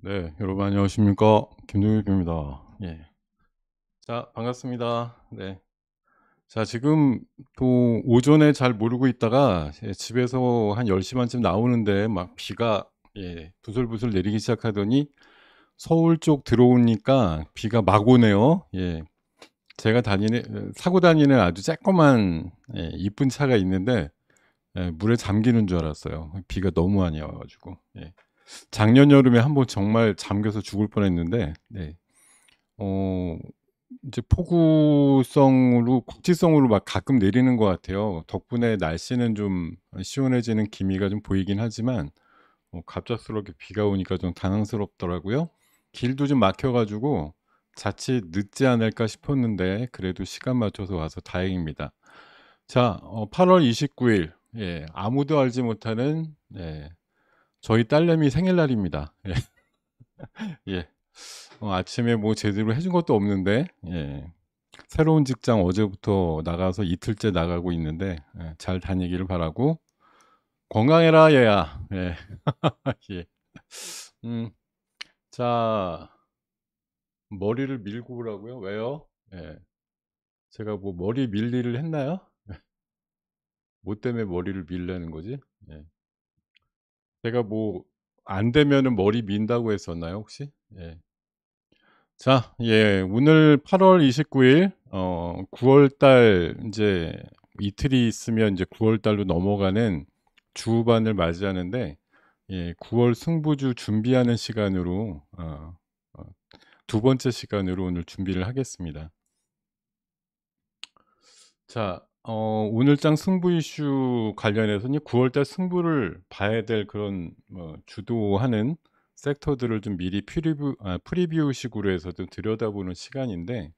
네, 여러분 안녕하십니까? 김동엽입니다. 예. 자, 반갑습니다. 네. 자, 지금 또 오전에 잘 모르고 있다가 집에서 한 10시 반쯤 나오는데 막 비가 부슬부슬 내리기 시작하더니 서울 쪽 들어오니까 비가 막 오네요. 예. 제가 사고 다니는 아주 쬐꼬만 이쁜 차가 있는데 물에 잠기는 줄 알았어요. 비가 너무 많이 와가지고. 예. 작년 여름에 한번 정말 잠겨서 죽을 뻔했는데, 네. 어, 이제 폭우성으로, 국지성으로 막 가끔 내리는 것 같아요. 덕분에 날씨는 좀 시원해지는 기미가 좀 보이긴 하지만, 갑작스럽게 비가 오니까 좀 당황스럽더라고요. 길도 좀 막혀가지고 자칫 늦지 않을까 싶었는데, 그래도 시간 맞춰서 와서 다행입니다. 자, 8월 29일, 예, 아무도 알지 못하는, 저희 딸내미 생일날입니다. 예, 예. 아침에 뭐 제대로 해준 것도 없는데, 예. 새로운 직장 어제부터 나가서 이틀째 나가고 있는데, 잘 다니기를 바라고, 건강해라, 얘야. 예. 예. 음, 자, 머리를 밀고 오라고요? 왜요? 예. 제가 뭐 머리 밀 일을 했나요? 뭐 때문에 머리를 밀려는 거지? 예. 제가 뭐, 안 되면은 머리 민다고 했었나요, 혹시? 예. 자, 예, 오늘 8월 29일, 9월 달, 이제 이틀이 있으면 이제 9월 달로 넘어가는 주후반을 맞이하는데, 예, 9월 승부주 준비하는 시간으로, 어, 두 번째 시간으로 오늘 준비를 하겠습니다. 자, 오늘장 승부 이슈 관련해서는 9월 달 승부를 봐야 될 그런, 주도하는 섹터들을 좀 미리 프리뷰식으로 해서 좀 들여다보는 시간인데,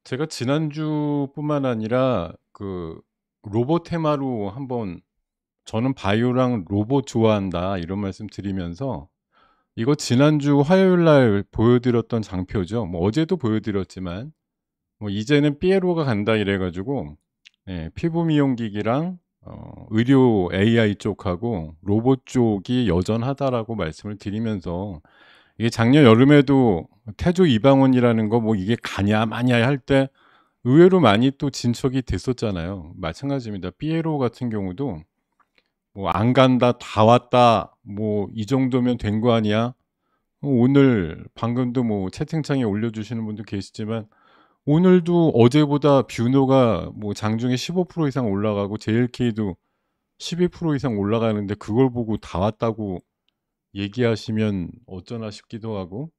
제가 지난주뿐만 아니라 그 로봇 테마로 한번 저는 바이오랑 로봇 좋아한다 이런 말씀 드리면서 이거 지난주 화요일 날 보여드렸던 장표죠. 뭐 어제도 보여드렸지만 뭐 이제는 삐에로가 간다 이래가지고 피부 미용기기랑 의료 AI 쪽하고 로봇 쪽이 여전하다라고 말씀을 드리면서 이게 작년 여름에도 태조 이방원이라는 거 뭐 이게 가냐 마냐 할 때 의외로 많이 또 진척이 됐었잖아요. 마찬가지입니다. 삐에로 같은 경우도 뭐 안 간다, 다 왔다, 뭐 이 정도면 된 거 아니야? 오늘 방금도 뭐 채팅창에 올려주시는 분도 계시지만 오늘도 어제보다 뷰노가 뭐 장중에 15% 이상 올라가고 JLK도 12% 이상 올라가는데 그걸 보고 다 왔다고 얘기하시면 어쩌나 싶기도 하고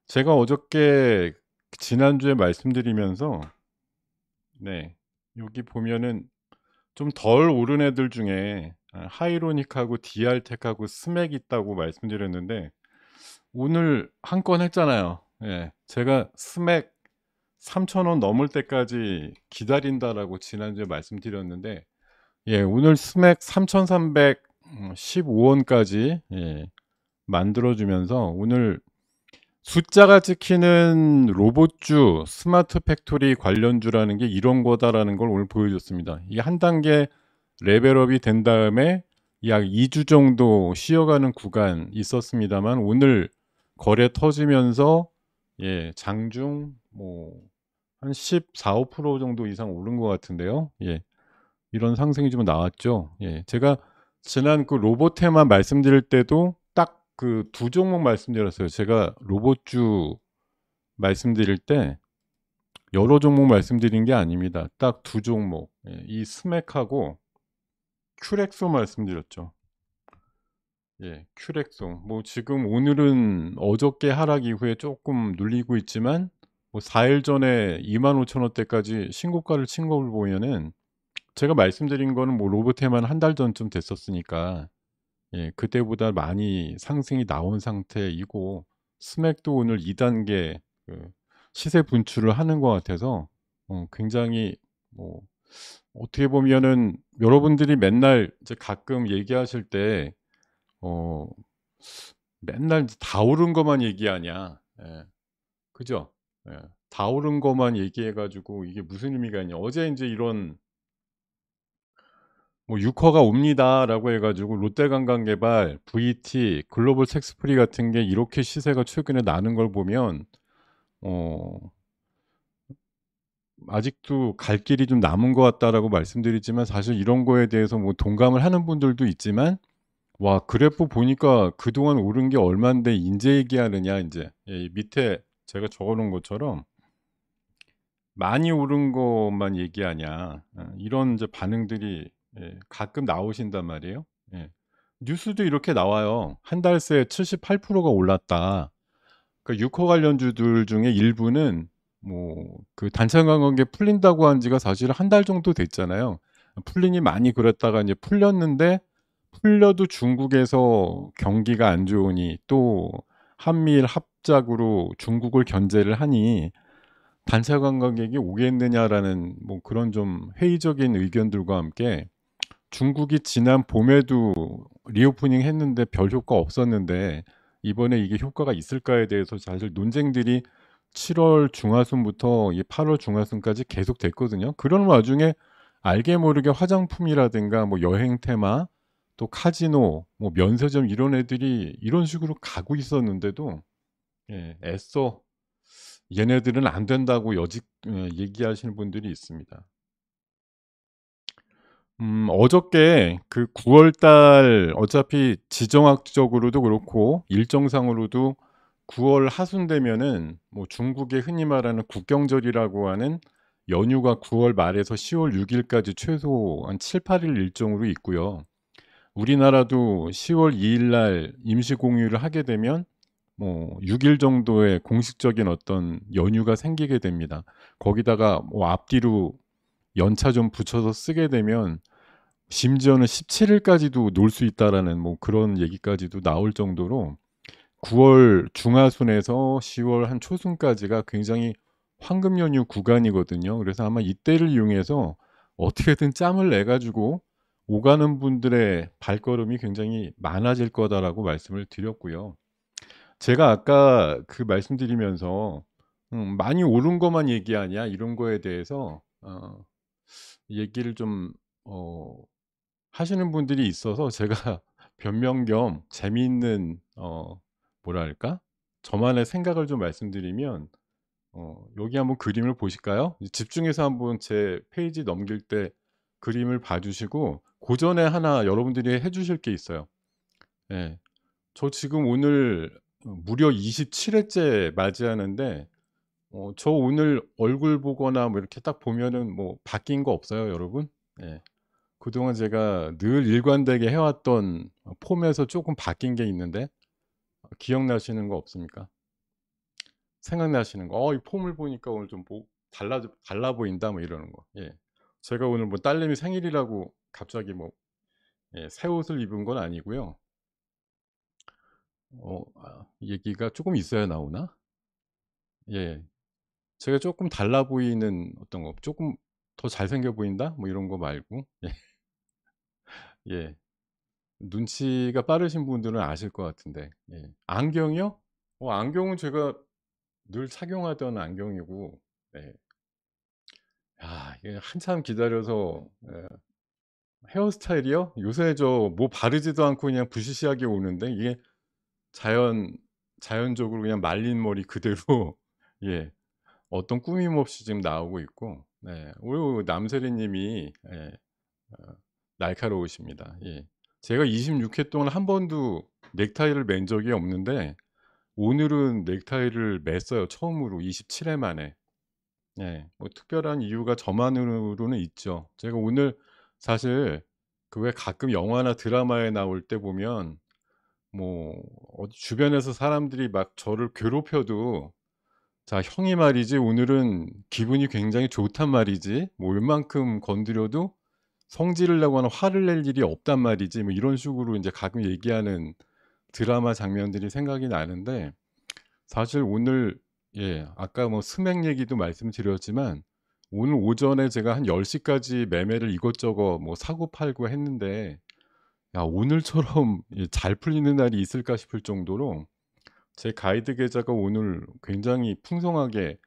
제가 어저께 지난주에 말씀드리면서 네 여기 보면은 좀 덜 오른 애들 중에 하이로닉하고 디알텍하고 스맥 있다고 말씀드렸는데 오늘 한 건 했잖아요. 예, 제가 스맥 3,000원 넘을 때까지 기다린다라고 지난주에 말씀드렸는데 예, 오늘 스맥 3,315원까지 만들어주면서 오늘 숫자가 찍히는 로봇주, 스마트 팩토리 관련주라는 게 이런 거다라는 걸 오늘 보여줬습니다. 이게 한 단계 레벨업이 된 다음에 약 2주 정도 쉬어가는 구간 있었습니다만 오늘 거래 터지면서 장중 뭐 한 14, 5% 정도 이상 오른 것 같은데요. 예, 이런 상승이 좀 나왔죠. 예, 제가 지난 그 로봇 테마 말씀드릴 때도 딱 그 두 종목 말씀드렸어요. 제가 로봇주 말씀드릴 때 여러 종목 말씀드린 게 아닙니다. 딱 두 종목. 이 스맥하고 큐렉소 말씀드렸죠. 예, 큐렉소. 뭐 지금 오늘은 어저께 하락 이후에 조금 눌리고 있지만 뭐 4일 전에 25,000원대까지 신고가를 친 걸 보면은 제가 말씀드린 거는 뭐 로봇에만 한 달 전쯤 됐었으니까 그때보다 많이 상승이 나온 상태이고 스맥도 오늘 2단계 그 시세 분출을 하는 것 같아서 굉장히 뭐 어떻게 보면은 여러분들이 맨날 이제 가끔 얘기하실 때 어, 맨날 이제 다 오른 것만 얘기하냐, 그죠? 다 오른 것만 얘기해가지고 이게 무슨 의미가 있냐? 어제 이제 이런 뭐 6호가 옵니다라고 해가지고 롯데관광개발, VT, 글로벌 텍스프리 같은 게 이렇게 시세가 최근에 나는 걸 보면 어, 아직도 갈 길이 좀 남은 것 같다라고 말씀드리지만 사실 이런 거에 대해서 뭐 동감을 하는 분들도 있지만 와 그래프 보니까 그동안 오른 게 얼만데 인제 얘기하느냐 인제 이 밑에 제가 적어 놓은 것처럼 많이 오른 것만 얘기하냐 이런 이제 반응들이 가끔 나오신단 말이에요. 예. 뉴스도 이렇게 나와요. 한 달 새에 78%가 올랐다. 그러니까 6호 관련주들 중에 일부는 뭐 그 단체 관광객 풀린다고 한 지가 사실 한 달 정도 됐잖아요. 풀리니 많이 그랬다가 이제 풀렸는데 풀려도 중국에서 경기가 안 좋으니 또 한미일 합작으로 중국을 견제를 하니 단체 관광객이 오겠느냐라는 뭐 그런 좀 회의적인 의견들과 함께 중국이 지난 봄에도 리오프닝 했는데 별 효과 없었는데 이번에 이게 효과가 있을까에 대해서 사실 논쟁들이 7월 중하순부터 이 8월 중하순까지 계속 됐거든요. 그런 와중에 알게 모르게 화장품이라든가 뭐 여행 테마 또 카지노 뭐 면세점 이런 애들이 이런 식으로 가고 있었는데도 애써 얘네들은 안 된다고 여직 얘기하시는 분들이 있습니다. 어저께 그 9월 달 어차피 지정학적으로도 그렇고 일정상으로도 9월 하순 되면은 뭐 중국의 흔히 말하는 국경절이라고 하는 연휴가 9월 말에서 10월 6 일까지 최소 한 7-8일 일정으로 있고요. 우리나라도 10월 2일 날 임시 공휴일을 하게 되면 뭐 6일 정도의 공식적인 어떤 연휴가 생기게 됩니다. 거기다가 뭐 앞뒤로 연차 좀 붙여서 쓰게 되면 심지어는 17 일까지도 놀 수 있다라는 뭐 그런 얘기까지도 나올 정도로 9월 중하순에서 10월 한 초순까지가 굉장히 황금 연휴 구간이거든요. 그래서 아마 이때를 이용해서 어떻게든 짬을 내 가지고 오가는 분들의 발걸음이 굉장히 많아질 거다라고 말씀을 드렸고요. 제가 아까 그 말씀드리면서 "많이 오른 것만 얘기하냐?" 이런 거에 대해서 얘기를 좀 어 하시는 분들이 있어서 제가 변명 겸 재미있는 뭐랄까? 저만의 생각을 좀 말씀드리면 여기 한번 그림을 보실까요? 집중해서 한번 제 페이지 넘길 때 그림을 봐 주시고 고전에 하나 여러분들이 해 주실 게 있어요. 예. 저 지금 오늘 무려 27 회째 맞이하는데 저 오늘 얼굴 보거나 뭐 이렇게 딱 보면은 뭐 바뀐 거 없어요, 여러분? 예. 그동안 제가 늘 일관되게 해 왔던 폼에서 쪼끔 바뀐 게 있는데 기억나시는 거 없습니까? 생각나시는 거. 이 폼을 보니까 오늘 좀 뭐 달라 보인다." 뭐 이러는 거. 예. 제가 오늘 뭐 딸내미 생일이라고 갑자기 뭐 새 옷을 입은 건 아니고요. 얘기가 쪼금 있어야 나오나? 예. 제가 쪼끔 달라 보이는 어떤 거 쪼끔 더 잘생겨 보인다? 뭐 이런 거 말고 예. 눈치가 빠르신 분들은 아실 것 같은데. 예. 안경이요? 안경은 제가 늘 착용하던 안경이고 네. 이게 한참 기다려서 헤어스타일이요? 요새 저 뭐 바르지도 않고 그냥 부시시하게 오는데 이게 자연 자연적으로 그냥 말린 머리 그대로 예 어떤 꾸밈 없이 지금 나오고 있고 네. 오늘 남세리 님이 날카로우십니다. 예. 제가 26회 동안 한 번도 넥타이를 맨 적이 없는데 오늘은 넥타이를 맸어요 처음으로 27회 만에. 네. 뭐 특별한 이유가 저만으로는 있죠. 제가 오늘 사실 그 왜 가끔 영화나 드라마에 나올 때 보면 뭐 어디 주변에서 사람들이 막 저를 괴롭혀도 "자 형이 말이지 오늘은 기분이 굉장히 좋단 말이지. 뭐 웬만큼 건드려도 성질을 내거나 화를 낼 일이 없단 말이지." 뭐 이런 식으로 인제 가끔 얘기하는 드라마 장면들이 생각이 나는데 사실 오늘 아까 뭐 스낵 얘기도 말씀드렸지만 오늘 오전에 제가 한 10 시까지 매매를 이것저것 뭐 사고 팔고 했는데 야 오늘처럼 잘 풀리는 날이 있을까 싶을 정도로 제 가이드 계좌가 오늘 굉장히 풍성하게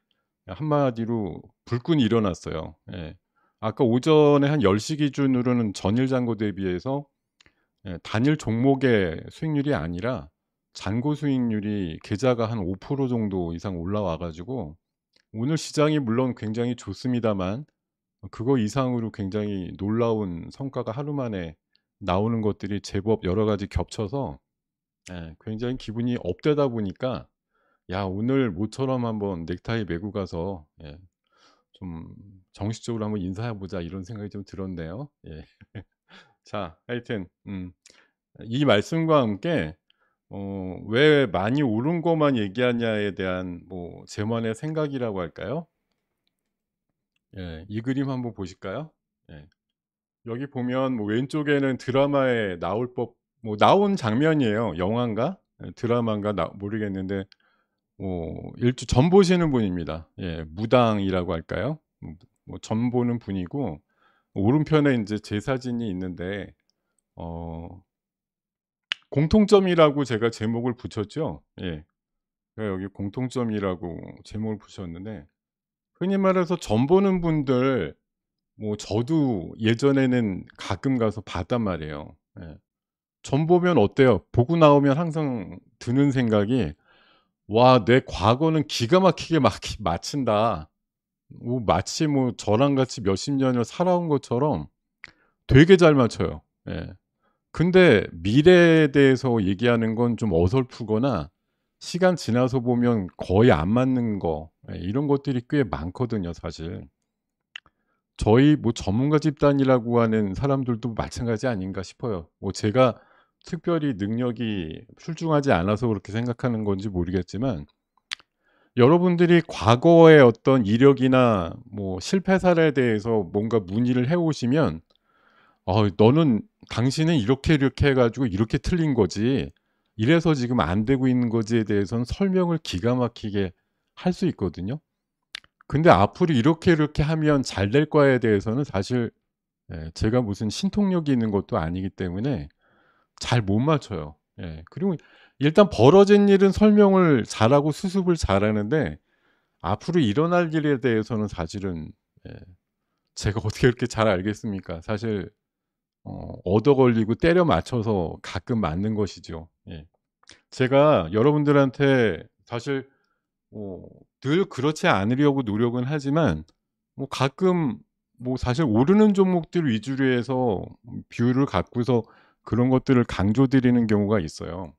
한마디로 불끈 일어났어요. 예. 아까 오전에 한 10시 기준으로는 전일 잔고 대비해서 단일 종목의 수익률이 아니라 잔고 수익률이 계좌가 한 5% 정도 이상 올라와 가지고 오늘 시장이 물론 굉장히 좋습니다만 그거 이상으로 굉장히 놀라운 성과가 하루 만에 나오는 것들이 제법 여러 가지 겹쳐서 굉장히 기분이 업되다 보니까 '야 오늘 모처럼 한번 넥타이 메고 가서 좀 정식적으로 한번 인사해 보자.' 이런 생각이 좀 들었네요. 예. 자 하여튼 이 말씀과 함께 왜 많이 오른 것만 얘기하냐에 대한 뭐 제만의 생각이라고 할까요? 이 그림 한번 보실까요? 예. 여기 보면 뭐 왼쪽에는 드라마에 나올 법 뭐 나온 장면이에요. 영화인가 드라마인가 모르겠는데 일주 전 보시는 분입니다. 무당이라고 할까요? 뭐 전 보는 분이고 오른편에 인제 제 사진이 있는데 어 공통점이라고 제가 제목을 붙였죠. 제가 여기 공통점이라고 제목을 붙였는데 흔히 말해서 전 보는 분들 뭐 저도 예전에는 가끔 가서 봤단 말이에요. 전 보면 어때요? 보고 나오면 항상 드는 생각이 '와 내 과거는 기가 막히게 맞춘다.' 마치 뭐 저랑 같이 몇십 년을 살아온 것처럼 되게 잘 맞춰요. 근데 미래에 대해서 얘기하는 건 좀 어설프거나 시간 지나서 보면 거의 안 맞는 거 이런 것들이 꽤 많거든요 사실. 저희 뭐 전문가 집단이라고 하는 사람들도 마찬가지 아닌가 싶어요. 뭐 제가 특별히 능력이 출중하지 않아서 그렇게 생각하는 건지 모르겠지만 여러분들이 과거의 어떤 이력이나 뭐 실패 사례에 대해서 뭔가 문의를 해 오시면 너는 당신은 이렇게, 이렇게 해 가지고 이렇게 틀린 거지. 이래서 지금 안 되고 있는 거지에 대해서는 설명을 기가 막히게 할 수 있거든요. 근데 앞으로 이렇게, 이렇게 하면 잘 될 거에 대해서는 사실 제가 무슨 신통력이 있는 것도 아니기 때문에 잘 못 맞춰요. 그리고 일단 벌어진 일은 설명을 잘하고 수습을 잘하는데 앞으로 일어날 일에 대해서는 사실은 예 제가 어떻게 그렇게 잘 알겠습니까? 사실 얻어 걸리고 때려 맞춰서 가끔 맞는 것이죠. 제가 여러분들한테 사실 어 늘 그렇지 않으려고 노력은 하지만 뭐 가끔 뭐 사실 오르는 종목들 위주로 해서 비율을 갖고서 그런 것들을 강조 드리는 경우가 있어요.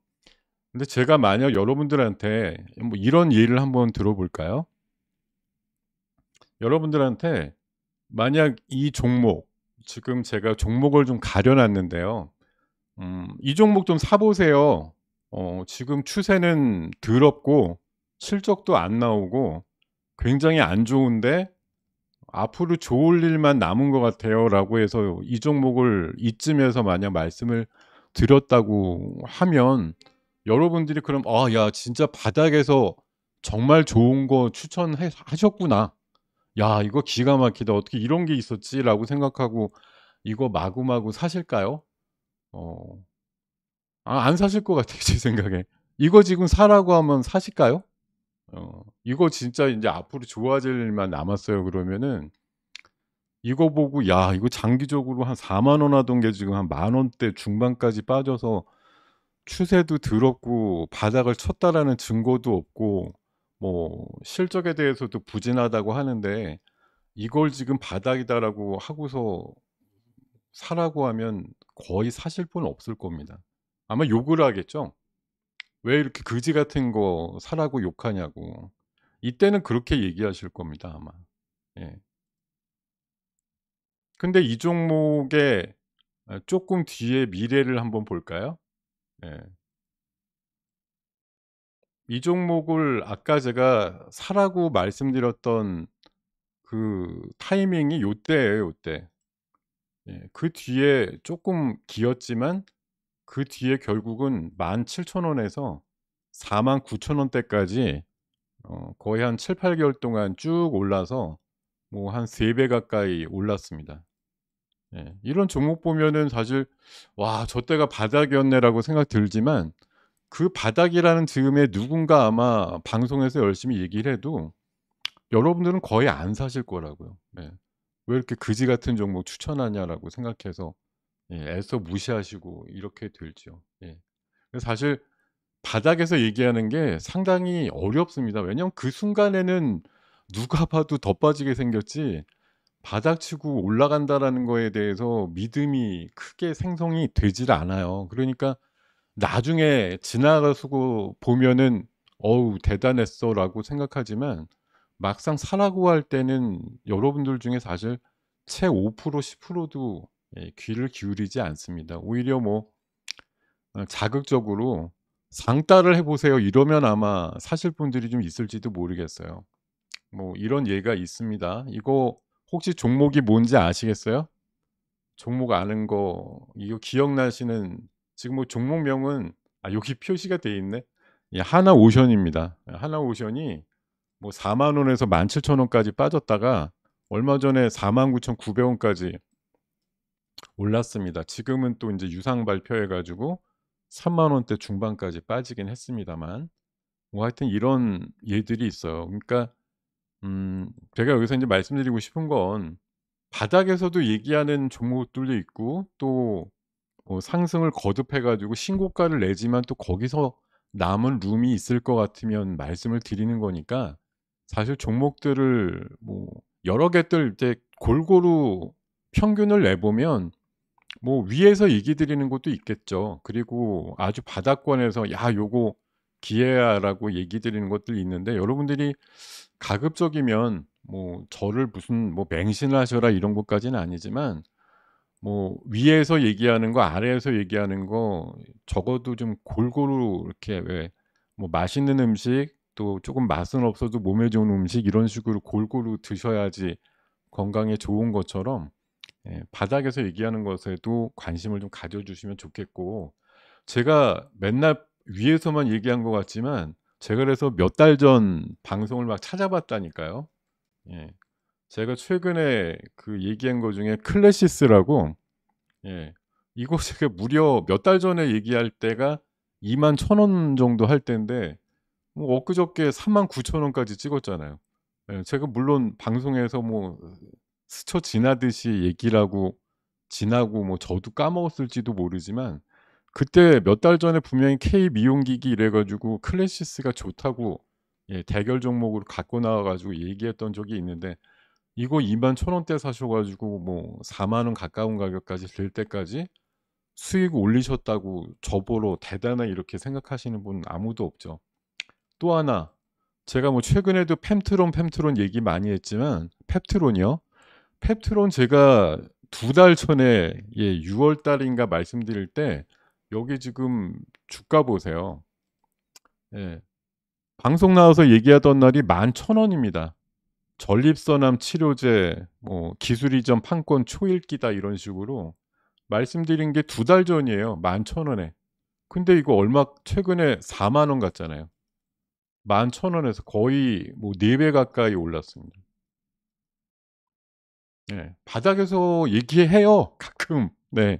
근데 제가 만약 여러분들한테 뭐 이런 예를 한번 들어 볼까요? 여러분들한테 만약 이 종목 지금 제가 종목을 좀 가려 놨는데요. "이 종목 좀 사 보세요. 지금 추세는 더럽고 실적도 안 나오고 굉장히 안 좋은데 앞으로 좋을 일만 남은 것 같아요."라고 해서 이 종목을 이쯤에서 만약 말씀을 드렸다고 하면 여러분들이 그럼 '아 야 진짜 바닥에서 정말 좋은 거 추천해 하셨구나. 야 이거 기가 막히다. 어떻게 이런 게 있었지?'라고 생각하고 이거 마구마구 사실까요? 어 안 사실 것 같아요 제 생각에. 이거 지금 사라고 하면 사실까요? 이거 진짜 인제 앞으로 좋아질 일만 남았어요 그러면은 이거 보고 '야 이거 장기적으로 한 4만 원 하던 게 지금 한 만 원대 중반까지 빠져서 추세도 더럽고 바닥을 쳤다.'라는 증거도 없고 뭐 실적에 대해서도 부진하다고 하는데 이걸 지금 '바닥이다.'라고 하고서 사라고 하면 거의 사실 분 없을 겁니다. 아마 욕을 하겠죠. "왜 이렇게 거지 같은 거 사라고 욕하냐."고. 이때는 그렇게 얘기하실 겁니다 아마. 예. 근데 이 종목의 쪼끔 뒤에 미래를 한번 볼까요? 예. 이 종목을 아까 제가 사라고 말씀드렸던 그 타이밍이 요때예요 요때. 그 뒤에 쪼끔 기었지만 그 뒤에 결국은 17,000원 에서 49,000 원대까지 거의 한 7-8 개월 동안 쭉 올라서 뭐 한 3배 가까이 올랐습니다. 이런 종목 보면은 사실 '와 저때가 바닥이었네.'라고 생각 들지만 그 바닥이라는 즈음에 누군가 아마 방송에서 열심히 얘기를 해도 여러분들은 거의 안 사실 거라고요. 왜 이렇게 그지 같은 종목 추천하냐라고 생각해서 애써 무시하시고 이렇게 될지요. 예. 그래서 사실 바닥에서 얘기하는 게 상당히 어렵습니다. 왜냐하면 그 순간에는 누가 봐도 더 빠지게 생겼지 바닥치고 올라간다라는 거에 대해서 믿음이 크게 생성이 되질 않아요. 그러니까 나중에 지나가고 보면은 '어우 대단했어.'라고 생각하지만 막상 사라고 할 때는 여러분들 중에 사실 채 5% 10%도 귀를 기울이지 않습니다. 오히려 뭐 자극적으로 "상따를 해 보세요." 이러면 아마 사실 분들이 좀 있을지도 모르겠어요. 뭐 이런 예가 있습니다. 이거 혹시 종목이 뭔지 아시겠어요? 종목 아는 거 이거 기억나시는 지금 뭐 종목명은 여기 표시가 돼 있네. 예 하나오션입니다. 하나오션이 뭐 4만 원에서 17,000 원까지 빠졌다가 얼마 전에 49,900 원까지 올랐습니다. 지금은 또 인제 유상 발표해 가지고 3만 원대 중반까지 빠지긴 했습니다만 뭐 하여튼 이런 예들이 있어요. 그러니까 제가 여기서 인제 말씀드리고 싶은 건 바닥에서도 얘기하는 종목들도 있고 또 뭐 상승을 거듭해 가지고 신고가를 내지만 또 거기서 남은 룸이 있을 것 같으면 말씀을 드리는 거니까 사실 종목들을 뭐 여러 개들 이제 골고루 평균을 내 보면 뭐 위에서 얘기 드리는 것도 있겠죠. 그리고 아주 바닥권에서 "야 요거 기회야."라고 얘기 드리는 것들이 있는데 여러분들이 가급적이면 뭐 저를 무슨 뭐 맹신하셔라 이런 것까지는 아니지만 뭐 위에서 얘기하는 거 아래에서 얘기하는 거 적어도 좀 골고루 이렇게 왜 뭐 맛있는 음식 또 쪼금 맛은 없어도 몸에 좋은 음식 이런 식으로 골고루 드셔야지 건강에 좋은 것처럼 바닥에서 얘기하는 것에도 관심을 좀 가져 주시면 좋겠고 제가 맨날 위에서만 얘기한 것 같지만 제가 그래서 몇 달 전 방송을 막 찾아봤다니까요. 예. 제가 최근에 그 얘기한 것 중에 클래시스라고 예. 이거 제가 무려 몇 달 전에 얘기할 때가 21,000원 정도 할 때인데 뭐 엊그저께 39,000 원까지 찍었잖아요. 예. 제가 물론 방송에서 뭐 스쳐 지나듯이 얘기를 하고 지나고 뭐 저도 까먹었을지도 모르지만 그때 몇 달 전에 분명히 K 미용기기 이래 가지고 클래시스가 좋다고 대결 종목으로 갖고 나와 가지고 얘기했던 적이 있는데 이거 21,000 원대 사셔 가지고 뭐 4만 원 가까운 가격까지 될 때까지 수익 올리셨다고 저보러 대단하 이렇게 생각하시는 분 아무도 없죠. 또 하나 제가 뭐 최근에도 펜트론 얘기 많이 했지만 펩트론이요. 펩트론 제가 2달 전에 6월 달인가 말씀드릴 때 여기 지금 주가 보세요. 예. 방송 나와서 얘기하던 날이 11,000 원입니다. 전립선암 치료제 뭐 기술 이전 판권 초읽기다 이런 식으로 말씀드린 게 2달 전이에요. 11,000 원에. 근데 이거 얼마 최근에 4만 원 갔잖아요. 11,000 원에서 거의 뭐 4배 가까이 올랐습니다. 네. 바닥에서 얘기해요 가끔. 네.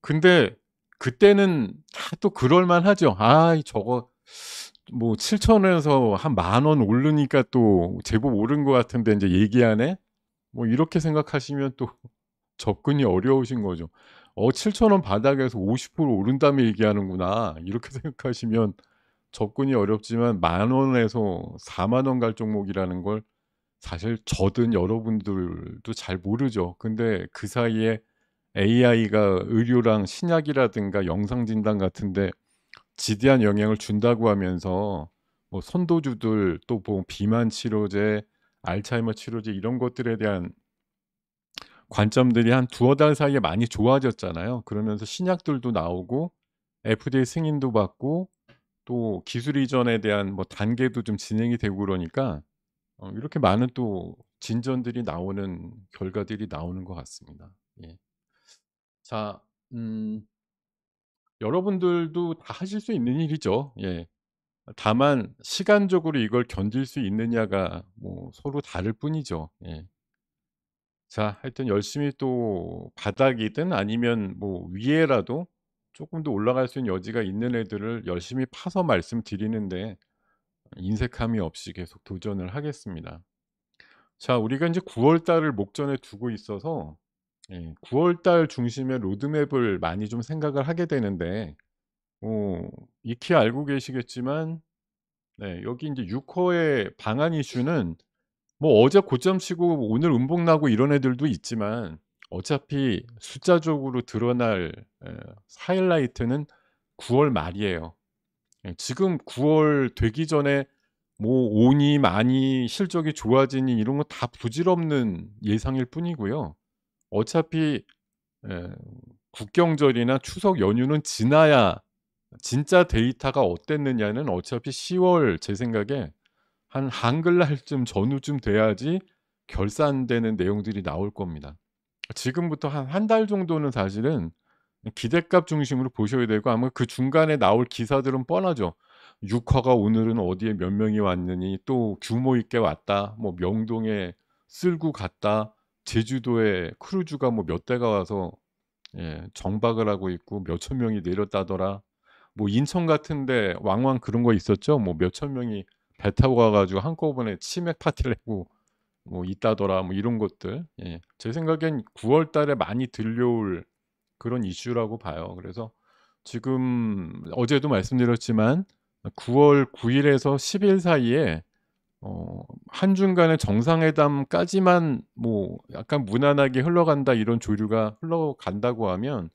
근데 그때는 또 그럴 만하죠. '아 저거 뭐 7,000 원에서 한 만 원 오르니까 또 제법 오른 것 같은데 인제 얘기하네.' 뭐 이렇게 생각하시면 또 접근이 어려우신 거죠. 7,000원 바닥에서 50% 오른 다음에 얘기하는구나.' 이렇게 생각하시면 접근이 어렵지만 만 원에서 4만 원 갈 종목이라는 걸 사실 저든 여러분들도 잘 모르죠. 근데 그 사이에 AI가 의료랑 신약이라든가 영상 진단 같은 데 지대한 영향을 준다고 하면서 뭐 선도주들 또 뭐 비만 치료제, 알츠하이머 치료제 이런 것들에 대한 관점들이 한 두어 달 사이에 많이 좋아졌잖아요. 그러면서 신약들도 나오고 FDA 승인도 받고 또 기술 이전에 대한 뭐 단계도 좀 진행이 되고 그러니까 이렇게 많은 또 진전들이 나오는 결과들이 나오는 것 같습니다. 예. 자 여러분들도 다 하실 수 있는 일이죠. 예. 다만 시간적으로 이걸 견딜 수 있느냐가 뭐 서로 다를 뿐이죠. 예. 자 하여튼 열심히 또 바닥이든 아니면 뭐 위에라도 쪼끔 더 올라갈 수 있는 여지가 있는 애들을 열심히 파서 말씀드리는데 인색함이 없이 계속 도전을 하겠습니다. 자, 우리가 인제 9월 달을 목전에 두고 있어서 9월 달 중심의 로드맵을 많이 좀 생각을 하게 되는데 어 익히 알고 계시겠지만 네, 여기 인제 6 호의 방한 이슈는 뭐 어제 고점 치고 오늘 음봉 나고 이런 애들도 있지만 어차피 숫자적으로 드러날 에 하이라이트는 9월 말이에요. 지금 9월 되기 전에 뭐 오니 많이 실적이 좋아지니 이런 거 다 부질없는 예상일 뿐이고요. 어차피 에 국경절이나 추석 연휴는 지나야 진짜 데이터가 어땠느냐는 어차피 10월 제 생각에 한 한글날쯤 전후쯤 돼야지 결산되는 내용들이 나올 겁니다. 지금부터 한 한 달 정도는 사실은 기대값 중심으로 보셔야 되고 아마 그 중간에 나올 기사들은 뻔하죠. 육화가 오늘은 어디에 몇 명이 왔느니 또 규모 있게 왔다. 뭐 명동에 쓸고 갔다. 제주도에 크루즈가 뭐 몇 대가 와서 정박을 하고 있고 몇천 명이 내렸다더라. 뭐 인천 같은 데 왕왕 그런 거 있었죠. 뭐 몇천 명이 배 타고 가 가지고 한꺼번에 치맥 파티를 하고 뭐 있다더라. 뭐 이런 것들. 제 생각엔 9월 달에 많이 들려올 그런 이슈라고 봐요. 그래서 지금 어제도 말씀드렸지만 9월 9 일에서 10일 사이에 한중간의 정상회담까지만 뭐 약간 무난하게 흘러간다 이런 조류가 흘러간다고 하면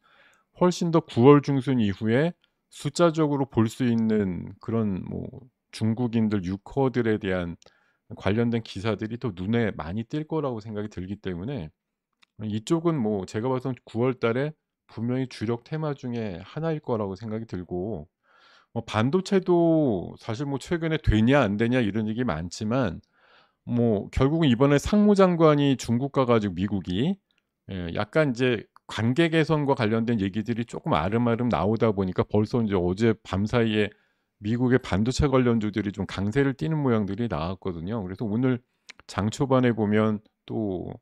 훨씬 더 9월 중순 이후에 숫자적으로 볼 수 있는 그런 뭐 중국인들 유커들에 대한 관련된 기사들이 더 눈에 많이 띌 거라고 생각이 들기 때문에 이쪽은 뭐 제가 봐선 9월 달에 분명히 주력 테마 중에 하나일 거라고 생각이 들고 반도체도 사실 뭐 최근에 되냐 안 되냐 이런 얘기 많지만 뭐 결국은 이번에 상무장관이 중국 가 가지고 미국이 약간 인제 관계 개선과 관련된 얘기들이 쪼끔 아름아름 나오다 보니까 벌써 인제 어제 밤사이에 미국의 반도체 관련주들이 좀 강세를 띠는 모양들이 나왔거든요. 그래서 오늘 장 초반에 보면 또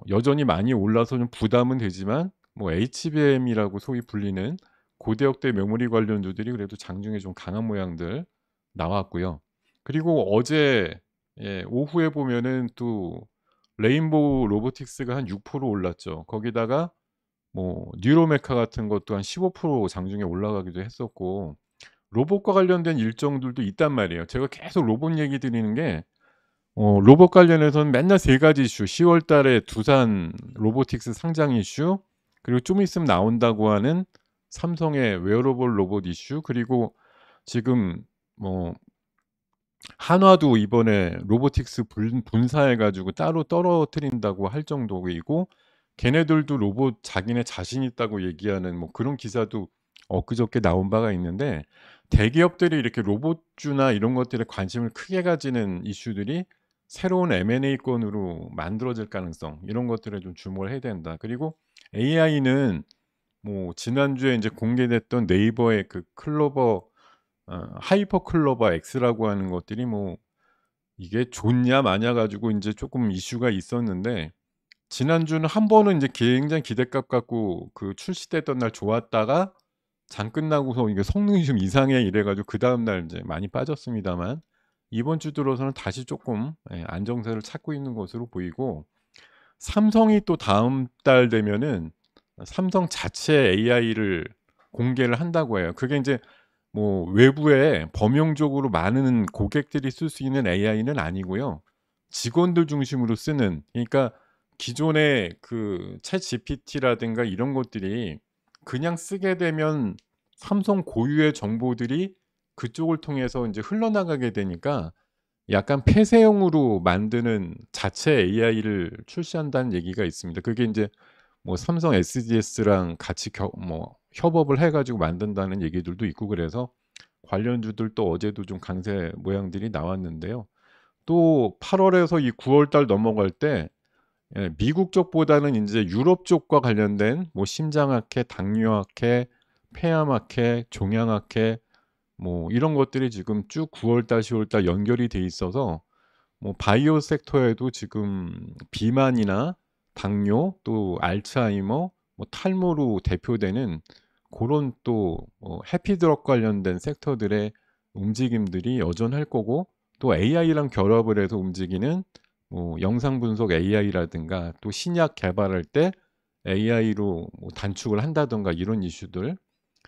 여전히 많이 올라서 좀 부담은 되지만 뭐 HBM이라고 소위 불리는 고대역대 메모리 관련주들이 그래도 장중에 좀 강한 모양들 나왔고요. 그리고 어제 오후에 보면은 또 레인보우 로보틱스가 한 6% 올랐죠. 거기다가 뭐 뉴로메카 같은 것도 한 15% 장중에 올라가기도 했었고 로봇과 관련된 일정들도 있단 말이에요. 제가 계속 로봇 얘기 드리는 게 로봇 관련해서는 맨날 세 가지 이슈 10월 달에 두산 로보틱스 상장 이슈 그리고 좀 있으면 나온다고 하는 삼성의 웨어러블 로봇 이슈 그리고 지금 뭐 한화도 이번에 로보틱스 분사해 가지고 따로 떨어뜨린다고 할 정도이고 걔네들도 로봇 자기네 자신 있다고 얘기하는 뭐 그런 기사도 엊그저께 나온 바가 있는데 대기업들이 이렇게 로봇주나 이런 것들에 관심을 크게 가지는 이슈들이 새로운 M&A권으로 만들어질 가능성 이런 것들에 좀 주목을 해야 된다. 그리고 AI는 뭐 지난주에 인제 공개됐던 네이버의 그 클로버 하이퍼 클로버 X라고 하는 것들이 뭐 이게 좋냐 마냐 가지고 인제 쪼끔 이슈가 있었는데 지난주는 한 번은 인제 굉장히 기대값 갖고 그 출시됐던 날 좋았다가 장 끝나고서 이게 성능이 좀 이상해 이래 가지고 그다음 날 인제 많이 빠졌습니다만 이번 주 들어서는 다시 쪼끔 안정세를 찾고 있는 것으로 보이고 삼성이 또 다음 달 되면은 삼성 자체 AI를 공개를 한다고 해요. 그게 인제 뭐 외부에 범용적으로 많은 고객들이 쓸 수 있는 AI는 아니고요. 직원들 중심으로 쓰는 그러니까 기존의 그 챗GPT라든가 이런 것들이 그냥 쓰게 되면 삼성 고유의 정보들이 그쪽을 통해서 인제 흘러나가게 되니까 약간 폐쇄형으로 만드는 자체 AI를 출시한다는 얘기가 있습니다. 그게 인제 뭐 삼성 SDS랑 같이 협업을 해 가지고 만든다는 얘기들도 있고 그래서 관련주들 또 어제도 좀 강세 모양들이 나왔는데요. 또 8 월에서 이 9월 달 넘어갈 때 미국 쪽보다는 인제 유럽 쪽과 관련된 뭐 심장학회, 당뇨학회, 폐암학회, 종양학회 뭐 이런 것들이 지금 쭉 9월 달, 10월 달 연결이 돼 있어서 뭐 바이오 섹터에도 지금 비만이나 당뇨 또 알츠하이머 뭐 탈모로 대표되는 고런 또 해피드럭 관련된 섹터들의 움직임들이 여전할 거고 또 AI랑 결합을 해서 움직이는 뭐 영상 분석 AI라든가 또 신약 개발할 때 AI로 뭐 단축을 한다든가 이런 이슈들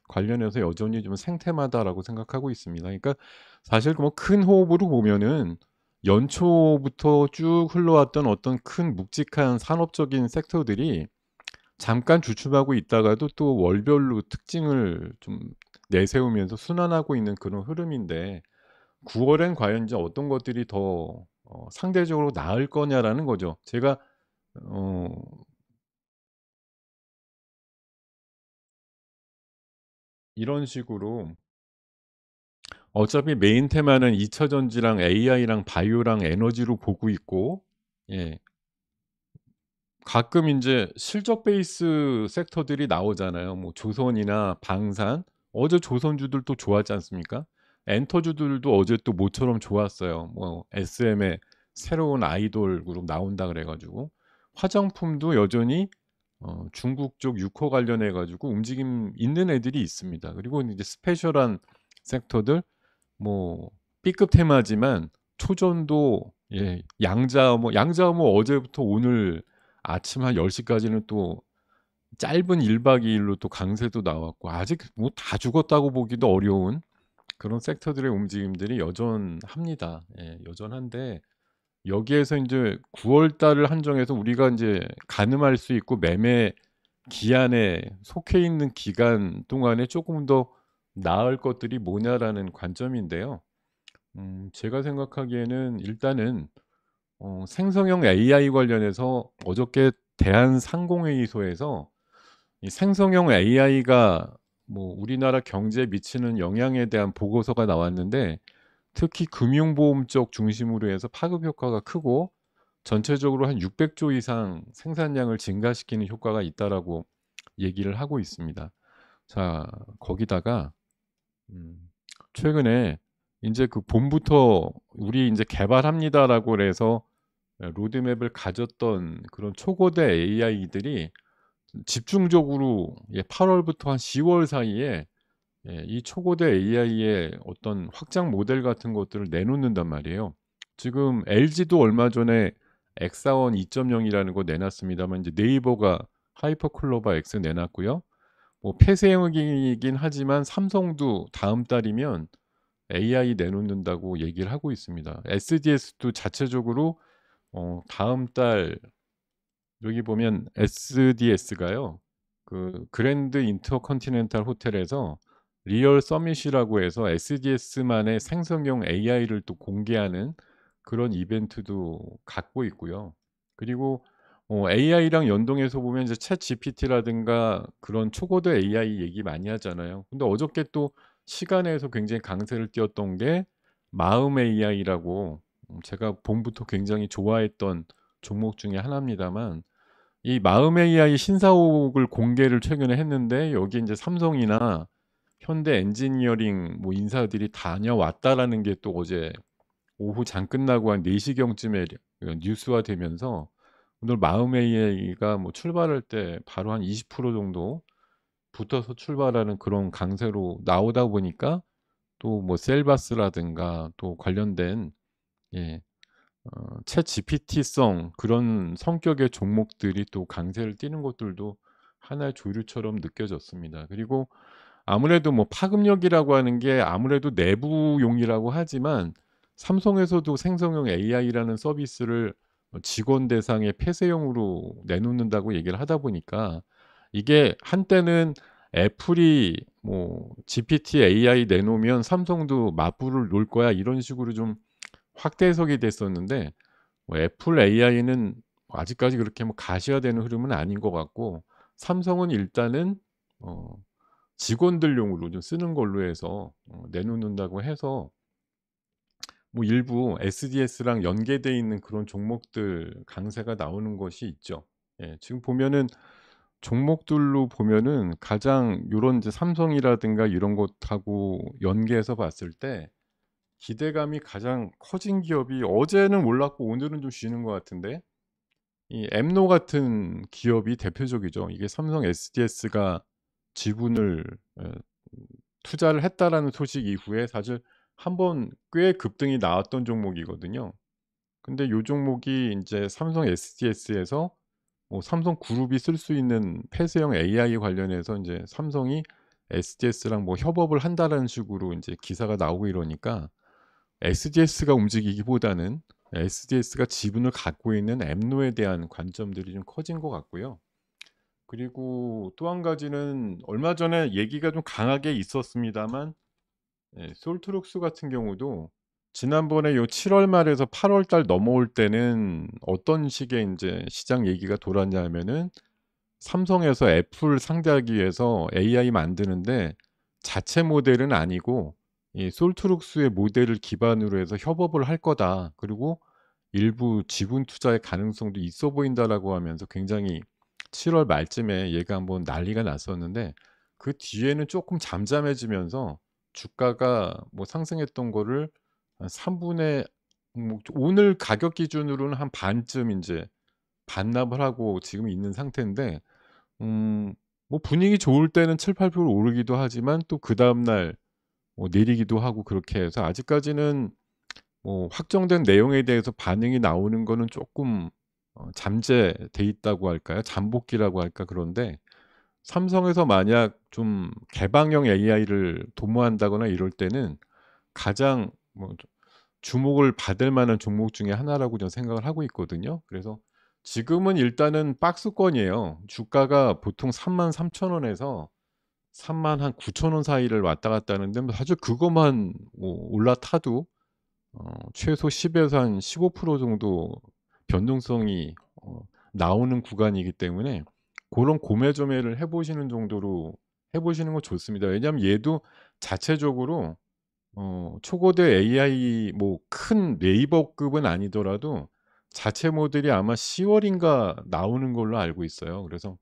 관련해서 여전히 좀 생태마다라고 생각하고 있습니다. 그러니까 사실 뭐 큰 호흡으로 보면은 연초부터 쭉 흘러왔던 어떤 큰 묵직한 산업적인 섹터들이 잠깐 주춤하고 있다가도 또 월별로 특징을 좀 내세우면서 순환하고 있는 그런 흐름인데 9월엔 과연 이제 어떤 것들이 더 상대적으로 나을 거냐라는 거죠. 제가 어 이런 식으로 어차피 메인 테마는 2차 전지랑 AI랑 바이오랑 에너지로 보고 있고, 예, 가끔 인제 실적 베이스 섹터들이 나오잖아요. 뭐 조선이나 방산. 어제 조선주들도 좋았지 않습니까? 엔터주들도 어제 또 모처럼 좋았어요. 뭐 SM의 새로운 아이돌 그룹 나온다 그래 가지고. 화장품도 여전히 중국 쪽 유커 관련해 가지고 움직임 있는 애들이 있습니다. 그리고 이제 스페셜한 섹터들, 뭐 B급 테마지만 초전도, 예, 양자어머 어제부터 오늘 아침 한 10 시까지는 또 짧은 1박 2 일로 또 강세도 나왔고 아직 뭐 다 죽었다고 보기도 어려운 그런 섹터들의 움직임들이 여전합니다. 예, 여전한데 여기에서 인제 9월 달을 한정해서 우리가 인제 가늠할 수 있고 매매 기한에 속해 있는 기간 동안에 쪼금 더 나을 것들이 뭐냐라는 관점인데요. 제가 생각하기에는 일단은 생성형 AI 관련해서 어저께 대한상공회의소에서 이 생성형 AI가 뭐 우리나라 경제에 미치는 영향에 대한 보고서가 나왔는데 특히 금융보험 쪽 중심으로 해서 파급 효과가 크고 전체적으로 한 600조 이상 생산량을 증가시키는 효과가 있다라고 얘기를 하고 있습니다. 자, 거기다가 음 최근에 인제 그 봄부터 "우리 인제 개발합니다."라고 그래서 로드맵을 가졌던 그런 초거대 AI들이 집중적으로, 예, 8 월부터 한 10월 사이에, 예, 이 초거대 AI의 어떤 확장 모델 같은 것들을 내놓는단 말이에요. 지금 LG도 얼마 전에 엑사원 2.0 이라는 거 내놨습니다만 이제 네이버가 하이퍼클로바 X 내놨고요. 뭐 폐쇄형이긴 하지만 삼성도 다음 달이면 AI 내놓는다고 얘기를 하고 있습니다. SDS도 자체적으로 다음 달, 여기 보면 SDS가요. 그 그랜드 인터컨티넨탈 호텔에서 리얼 서밋이라고 해서 SDS만의 생성형 AI를 또 공개하는 그런 이벤트도 갖고 있고요. 그리고 AI랑 연동해서 보면 이제 챗GPT라든가 그런 초고도 AI 얘기 많이 하잖아요. 근데 어저께 또 시간에서 굉장히 강세를 띄었던 게 마음 AI라고, 제가 봄부터 굉장히 좋아했던 종목 중에 하나입니다만 이 마음 AI 신사옥을 공개를 최근에 했는데 여기에 인제 삼성이나 현대 엔지니어링 뭐 인사들이 다녀왔다라는 게 또 어제 오후 장 끝나고 한 4 시경쯤에 뉴스화되면서 오늘 마음 AI가 뭐 출발할 때 바로 한 20% 정도 붙어서 출발하는 그런 강세로 나오다 보니까 또 뭐 셀바스라든가 또 관련된, 예, 챗GPT성 그런 성격의 종목들이 또 강세를 띠는 것들도 하나의 조류처럼 느껴졌습니다. 그리고 아무래도 뭐 파급력이라고 하는 게 아무래도 내부용이라고 하지만 삼성에서도 생성형 AI라는 서비스를 직원 대상의 폐쇄형으로 내놓는다고 얘기를 하다 보니까 이게 한때는 애플이 뭐 GPT AI 내놓으면 삼성도 맞불을 놓을 거야 이런 식으로 좀 확대 해석이 됐었는데 뭐 애플 AI는 아직까지 그렇게 뭐 가시화되는 흐름은 아닌 것 같고 삼성은 일단은 어 직원들용으로 좀 쓰는 걸로 해서 내놓는다고 해서 뭐 일부 SDS랑 연계돼 있는 그런 종목들 강세가 나오는 것이 있죠. 예, 지금 보면은 종목들로 보면은 가장 요런 이제 삼성이라든가 이런 것하고 연계해서 봤을 때 기대감이 가장 커진 기업이 어제는 올랐고 오늘은 좀 쉬는 것 같은데 이 엠노 같은 기업이 대표적이죠. 이게 삼성 SDS가 지분을 에, 투자를 했다라는 소식 이후에 사실 한번 꽤 급등이 나왔던 종목이거든요. 근데 요 종목이 인제 삼성 SDS에서 뭐 삼성그룹이 쓸 수 있는 폐쇄형 AI 관련해서 인제 삼성이 SDS랑 뭐 협업을 한다라는 식으로 인제 기사가 나오고 이러니까 SDS가 움직이기보다는 SDS가 지분을 갖고 있는 앱노에 대한 관점들이 좀 커진 것 같고요. 그리고 또 한 가지는 얼마 전에 얘기가 좀 강하게 있었습니다만, 솔트룩스 같은 경우도 지난번에 요 7월 말에서 8월 달 넘어올 때는 어떤 식의 인제 시장 얘기가 돌았냐면은 삼성에서 애플 상대하기 위해서 AI 만드는데 자체 모델은 아니고 이 솔트룩스의 모델을 기반으로 해서 협업을 할 거다. 그리고 일부 지분 투자의 가능성도 있어 보인다라고 하면서 굉장히 7월 말쯤에 얘가 한번 난리가 났었는데, 그 뒤에는 쪼끔 잠잠해지면서 주가가 뭐 상승했던 거를 한 3 분의 뭐 오늘 가격 기준으로는 한 반쯤 인제 반납을 하고 지금 있는 상태인데, 음 뭐 분위기 좋을 때는 7-8% 오르기도 하지만 또 그다음 날 내리기도 하고, 그렇게 해서 아직까지는 확정된 내용에 대해서 반응이 나오는 거는 쪼끔 잠재돼 있다고 할까요? 잠복기라고 할까? 그런데 삼성에서 만약 좀 개방형 AI를 도모한다거나 이럴 때는 가장 주목을 받을 만한 종목 중에 하나라고 저는 생각을 하고 있거든요. 그래서 지금은 일단은 박스권이에요. 주가가 보통 33,000 원에서 39,000원 사이를 왔다 갔다 하는데, 뭐 사실 그것만 올라타도 최소 10 에서 한 15% 정도 변동성이 나오는 구간이기 때문에 고런 고매조매를 해 보시는 정도로 해 보시는 건 좋습니다. 왜냐하면 얘도 자체적으로 초거대 AI 뭐 큰 네이버급은 아니더라도 자체 모델이 아마 10 월인가 나오는 걸로 알고 있어요. 그래서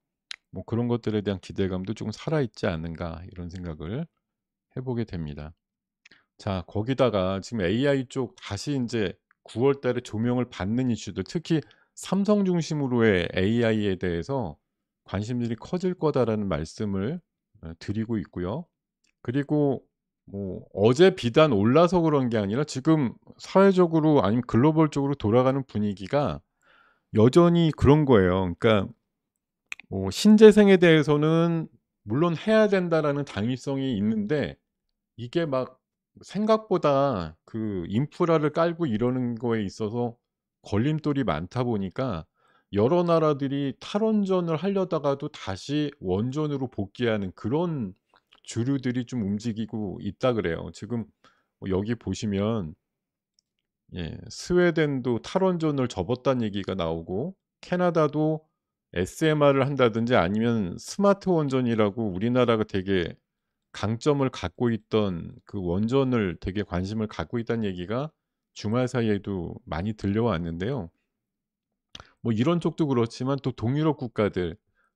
뭐 그런 것들에 대한 기대감도 좀 살아 있지 않는가, 이런 생각을 해 보게 됩니다. 자, 거기다가 지금 AI 쪽 다시 인제 9월 달에 조명을 받는 이슈들, 특히 삼성 중심으로의 AI에 대해서 관심들이 커질 거다라는 말씀을 드리고 있고요. 그리고 뭐 어제 비단 올라서 그런 게 아니라 지금 사회적으로 아니면 글로벌적으로 돌아가는 분위기가 여전히 그런 거예요. 그러니까 신재생에 대해서는 물론 해야 된다라는 당위성이 있는데, 이게 막 생각보다 그 인프라를 깔고 이러는 거에 있어서 걸림돌이 많다 보니까 여러 나라들이 탈원전을 하려다가도 다시 원전으로 복귀하는 그런 주류들이 좀 움직이고 있다 그래요. 지금 여기 보시면 스웨덴도 탈원전을 접었다는 얘기가 나오고, 캐나다도 SMR을 한다든지 아니면 스마트 원전이라고 우리나라가 되게 강점을 갖고 있던 그 원전을 되게 관심을 갖고 있다는 얘기가 주말 사이에도 많이 들려왔는데요. 뭐 이런 쪽도 그렇지만 또 동유럽 국가들,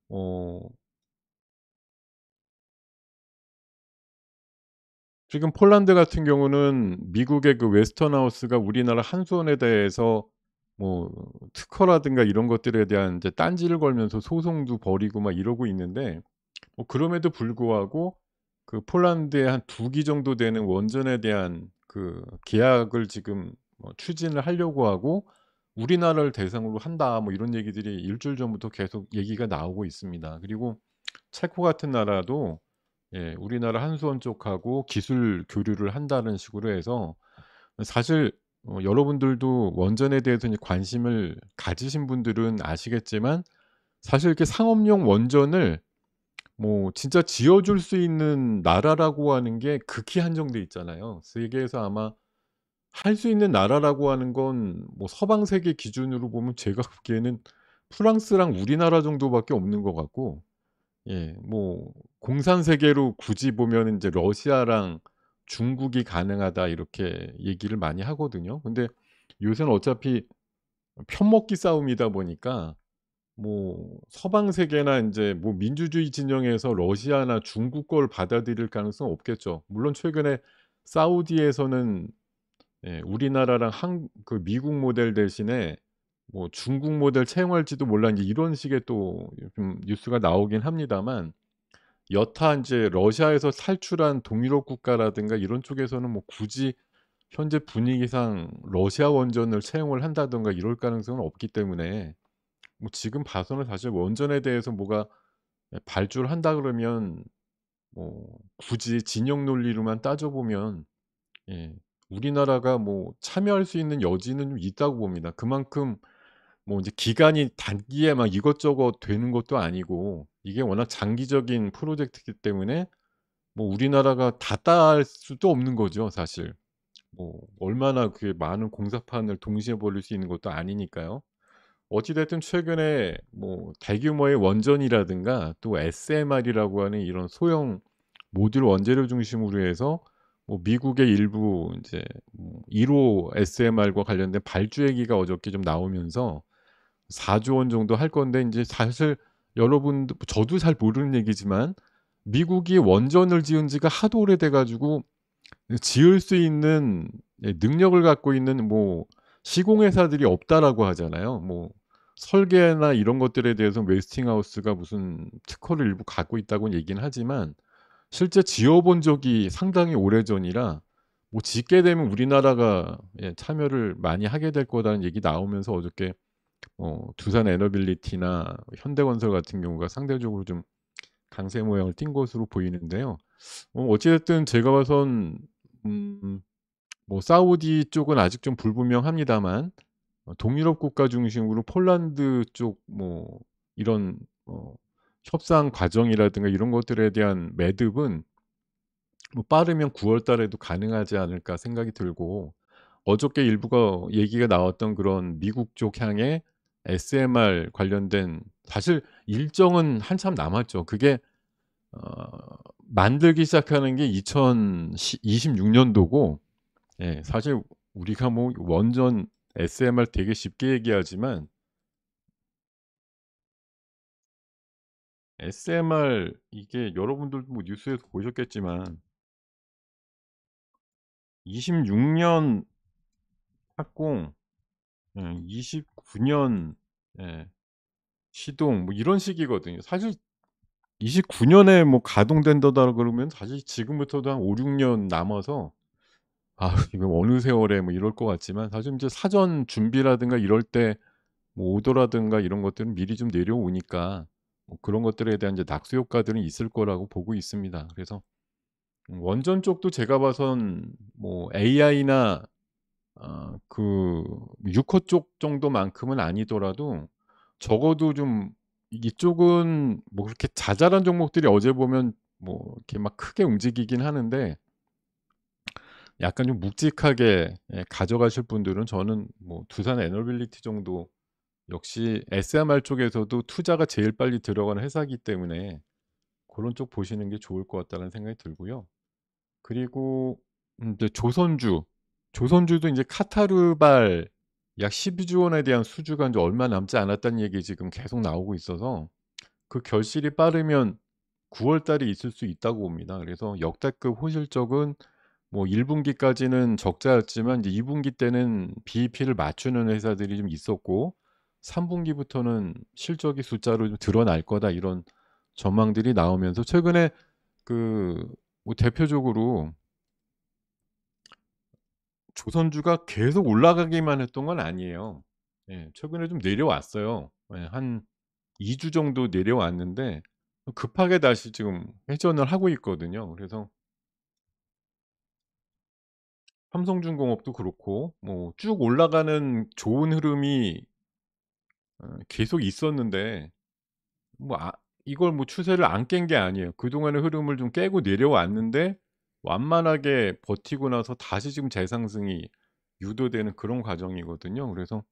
어 지금 폴란드 같은 경우는 미국의 그 웨스턴하우스가 우리나라 한수원에 대해서 뭐 특허라든가 이런 것들에 대한 이제 딴지를 걸면서 소송도 벌이고 막 이러고 있는데, 그럼에도 불구하고 그 폴란드에 한 2기 정도 되는 원전에 대한 그 계약을 지금 추진을 하려고 하고 "우리나라를 대상으로 한다." 뭐 이런 얘기들이 일 주일 전부터 계속 얘기가 나오고 있습니다. 그리고 체코 같은 나라도 우리나라 한수원 쪽하고 기술 교류를 한다는 식으로 해서, 사실 여러분들도 원전에 대해서 이제 관심을 가지신 분들은 아시겠지만 사실 이렇게 상업용 원전을 뭐 진짜 지어 줄 수 있는 나라라고 하는 게 극히 한정돼 있잖아요. 세계에서 아마 할 수 있는 나라라고 하는 건 뭐 서방 세계 기준으로 보면 제가 보기에는 프랑스랑 우리나라 정도밖에 없는 것 같고, 뭐 공산 세계로 굳이 보면은 인제 러시아랑 중국이 가능하다 이렇게 얘기를 많이 하거든요. 근데 요새는 어차피 편먹기 싸움이다 보니까 뭐 서방 세계나 인제 뭐 민주주의 진영에서 러시아나 중국 걸 받아들일 가능성은 없겠죠. 물론 최근에 사우디에서는 우리나라랑 미국 모델 대신에 뭐 중국 모델 채용할지도 몰라 인제 이런 식의 또 요즘 뉴스가 나오긴 합니다만, 여타 인제 러시아에서 탈출한 동유럽 국가라든가 이런 쪽에서는 뭐 굳이 현재 분위기상 러시아 원전을 채용을 한다든가 이럴 가능성은 없기 때문에 뭐 지금 봐서는 사실 원전에 대해서 뭐가 발주를 한다 그러면 뭐 굳이 진영 논리로만 따져 보면 예 우리나라가 뭐 참여할 수 있는 여지는 좀 있다고 봅니다. 그만큼 뭐 인제 기간이 단기에 막 이것저것 되는 것도 아니고 이게 워낙 장기적인 프로젝트이기 때문에 뭐 우리나라가 다 딸 수도 없는 거죠 사실. 뭐 얼마나 그게 많은 공사판을 동시에 벌릴 수 있는 것도 아니니까요. 어찌 됐든 최근에 뭐 대규모의 원전이라든가 또 SMR이라고 하는 이런 소형 모듈 원재료 중심으로 해서 뭐 미국의 일부 인제 1호 SMR과 관련된 발주 얘기가 어저께 좀 나오면서 4조 원 정도 할 건데 인제 사실 여러분도 저도 잘 모르는 얘기지만 미국이 원전을 지은 지가 하도 오래돼 가지고 지을 수 있는 능력을 갖고 있는 뭐 시공회사들이 없다라고 하잖아요. 뭐 설계나 이런 것들에 대해서 웨스팅하우스가 무슨 특허를 일부 갖고 있다고는 얘기는 하지만 실제 지어 본 적이 상당히 오래전이라 뭐 짓게 되면 우리나라가 참여를 많이 하게 될 거라는 얘기 나오면서 어저께 두산 에너빌리티나 현대건설 같은 경우가 상대적으로 좀 강세 모양을 띈 것으로 보이는데요. 어찌 됐든 제가 봐선 음 뭐 사우디 쪽은 아직 좀 불분명합니다만 동유럽 국가 중심으로 폴란드 쪽 뭐 이런 협상 과정이라든가 이런 것들에 대한 매듭은 뭐 빠르면 9월 달에도 가능하지 않을까 생각이 들고 어저께 일부가 얘기가 나왔던 그런 미국 쪽 향의 SMR 관련된 사실 일정은 한참 남았죠. 그게 어 만들기 시작하는 게 2026 년도고 예 사실 우리가 뭐 원전 SMR 되게 쉽게 얘기하지만 SMR 이게 여러분들도 뭐 뉴스에서 보셨겠지만 26년 착공 29년 예 시동 뭐 이런 식이거든요. 사실 29 년에 뭐 가동된다다 그러면 사실 지금부터도 한 5-6년 남아서 아 이거 어느 세월에 뭐 이럴 것 같지만 사실 인제 사전 준비라든가 이럴 때 뭐 오더라든가 이런 것들은 미리 좀 내려오니까 뭐 그런 것들에 대한 이제 낙수 효과들은 있을 거라고 보고 있습니다. 그래서 원전 쪽도 제가 봐선 뭐 AI나 그 6호 쪽 정도만큼은 아니더라도 적어도 좀 이쪽은 뭐 그렇게 자잘한 종목들이 어제 보면 뭐 이렇게 막 크게 움직이긴 하는데 약간 좀 묵직하게 가져가실 분들은 저는 뭐 두산 에너빌리티 정도 역시 SMR 쪽에서도 투자가 제일 빨리 들어가는 회사이기 때문에 고런 쪽 보시는 게 좋을 것 같다는 생각이 들고요. 그리고 인제 조선주도 인제 카타르발 약 12조 원에 대한 수주가 인제 얼마 남지 않았다는 얘기 지금 계속 나오고 있어서 그 결실이 빠르면 9월 달에 있을 수 있다고 봅니다. 그래서 역대급 호실적은 뭐 1 분기까지는 적자였지만 이제 2 분기 때는 BEP를 맞추는 회사들이 좀 있었고 3 분기부터는 실적이 숫자로 좀 드러날 거다 이런 전망들이 나오면서 최근에 그 뭐 대표적으로 조선주가 계속 올라가기만 했던 건 아니에요. 예. 최근에 좀 내려왔어요. 예. 한 2주 정도 내려왔는데 급하게 다시 지금 회전을 하고 있거든요. 그래서 삼성중공업도 그렇고 뭐 쭉 올라가는 좋은 흐름이 계속 있었는데 뭐 이걸 뭐 추세를 안 깬 게 아니에요. 그동안의 흐름을 좀 깨고 내려왔는데 완만하게 버티고 나서 다시 지금 재상승이 유도되는 그런 과정이거든요. 그래서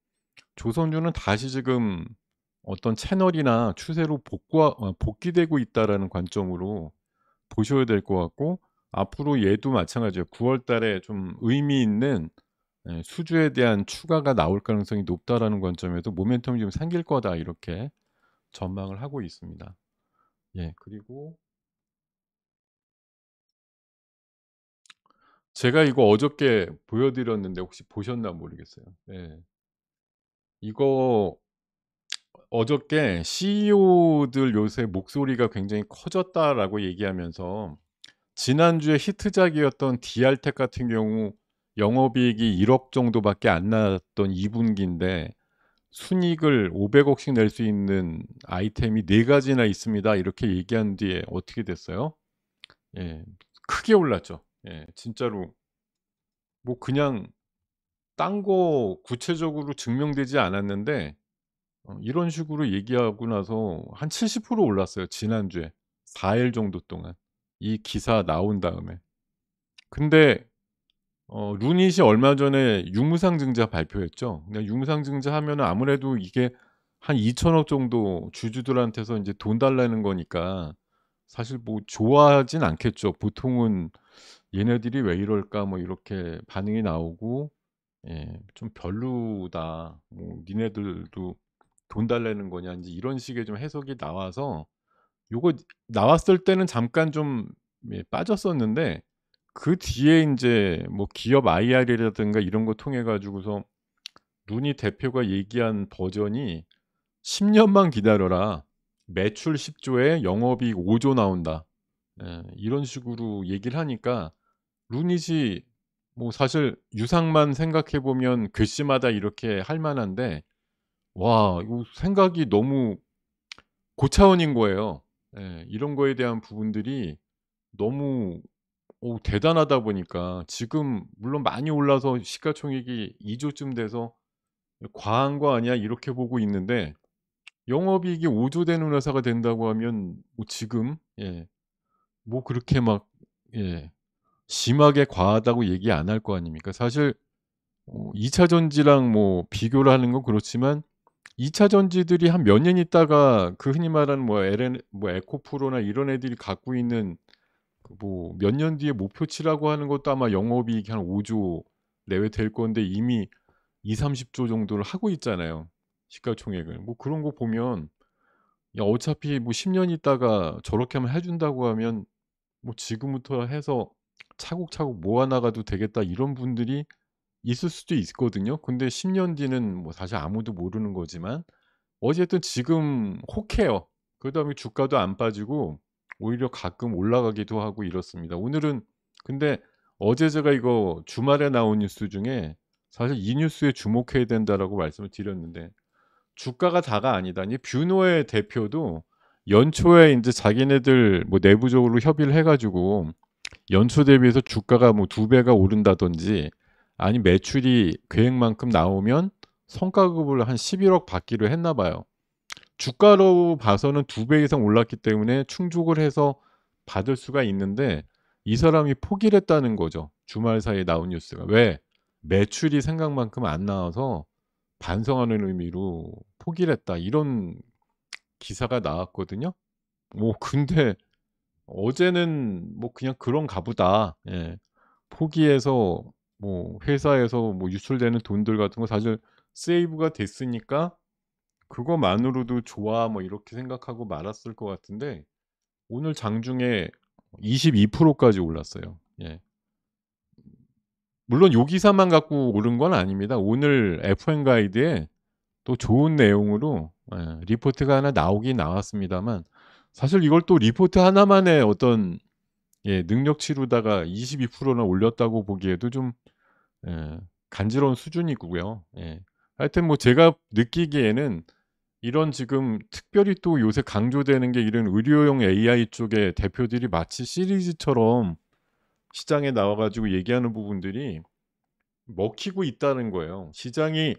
조선주는 다시 지금 어떤 채널이나 추세로 복귀되고 있다라는 관점으로 보셔야 될 것 같고 앞으로 얘도 마찬가지예요. 9월 달에 좀 의미 있는 수주에 대한 추가가 나올 가능성이 높다라는 관점에서 '모멘텀이 좀 생길 거다.' 이렇게 전망을 하고 있습니다. 예. 그리고 제가 이거 어저께 보여 드렸는데 혹시 보셨나 모르겠어요. 예. 이거 어저께 CEO들 요새 목소리가 굉장히 커졌다라고 얘기하면서 지난주에 히트작이었던 DR텍 같은 경우 영업이익이 1억 정도밖에 안 나왔던 2분기인데 순이익을 500억씩 낼 수 있는 아이템이 4가지나 있습니다. 이렇게 얘기한 뒤에 어떻게 됐어요? 예, 크게 올랐죠. 예, 진짜로 뭐 그냥 딴 거 구체적으로 증명되지 않았는데 이런 식으로 얘기하고 나서 한 70% 올랐어요. 지난주에 4일 정도 동안 이 기사 나온 다음에. 근데 루닛이 얼마 전에 유무상증자 발표했죠. 그냥 유무상증자 하면은 아무래도 이게 한 2천억 정도 주주들한테서 이제 돈 달라는 거니까 사실 뭐 좋아하진 않겠죠. 보통은 '얘네들이 왜 이럴까?' 뭐 이렇게 반응이 나오고 예 좀 '별로다. 뭐 니네들도 돈 달라는 거냐.' 인제 이런 식의 좀 해석이 나와서 요거 나왔을 때는 잠깐 좀 예 빠졌었는데 그 뒤에 인제 뭐 기업 IR이라든가 이런 거 통해 가지고서 루니 대표가 얘기한 버전이 "10 년만 기다려라. 매출 10 조에 영업이익 5조 나온다." 예 이런 식으로 얘기를 하니까 루닛이 뭐 사실 유상만 생각해 보면 괘씸하다 이렇게 할 만한데 와 이거 생각이 너무 고차원인 거예요. 예. 이런 거에 대한 부분들이 너무 대단하다 보니까 지금 물론 많이 올라서 시가총액이 2 조쯤 돼서 '과한 거 아니야?' 이렇게 보고 있는데 영업이익이 5조 되는 회사가 된다고 하면 뭐 지금 예 뭐 그렇게 막 예 심하게 과하다고 얘기 안 할 거 아닙니까? 사실 2차 전지랑 뭐 비교를 하는 건 그렇지만 2차 전지들이 한 몇 년 있다가 그 흔히 말하는 뭐 LN 뭐 에코프로나 이런 애들이 갖고 있는 그 뭐 몇 년 뒤에 목표치라고 하는 것도 아마 영업이익이 한 5조 내외 될 건데 이미 2-30조 정도를 하고 있잖아요, 시가총액을. 뭐 그런 거 보면 야 어차피 뭐 10년 있다가 저렇게 하면 해 준다고 하면 뭐 지금부터 해서 차곡차곡 모아 나가도 되겠다 이런 분들이 있을 수도 있거든요. 근데 10년 뒤는 뭐 사실 아무도 모르는 거지만 어쨌든 지금 혹해요. 그다음에 주가도 안 빠지고 오히려 가끔 올라가기도 하고 이렇습니다. 오늘은 근데 어제 제가 이거 주말에 나온 뉴스 중에 사실 "이 뉴스에 주목해야 된다."라고 말씀을 드렸는데 주가가 다가 아니다. 이 뷰노의 대표도 연초에 인제 자기네들 뭐 내부적으로 협의를 해 가지고 연초 대비해서 주가가 뭐 2배가 오른다든지 아니면 매출이 계획만큼 나오면 성과급을 한 11억 받기로 했나 봐요. 주가로 봐서는 2배 이상 올랐기 때문에 충족을 해서 받을 수가 있는데 이 사람이 포기를 했다는 거죠. 주말 사이에 나온 뉴스가. 왜? 매출이 생각만큼 안 나와서 반성하는 의미로 포기를 했다. 이런 기사가 나왔거든요. 근데 어제는 뭐 그냥 그런가 보다. 예. 포기해서 뭐 회사에서 뭐 유출되는 돈들 같은 거 사실 세이브가 됐으니까 '그거만으로도 좋아.' 뭐 이렇게 생각하고 말았을 것 같은데 오늘 장중에 22% 까지 올랐어요. 예. 물론 요 기사만 갖고 오른 건 아닙니다. 오늘 FM 가이드에 또 좋은 내용으로 리포트가 하나 나오긴 나왔습니다만 사실 이걸 또 리포트 하나만의 어떤 능력치로다가 22%나 올렸다고 보기에도 좀 예 간지러운 수준이고요. 예. 하여튼 뭐 제가 느끼기에는 이런 지금 특별히 또 요새 강조되는 게 이런 의료용 AI 쪽의 대표들이 마치 시리즈처럼 시장에 나와 가지고 얘기하는 부분들이 먹히고 있다는 거예요. 시장이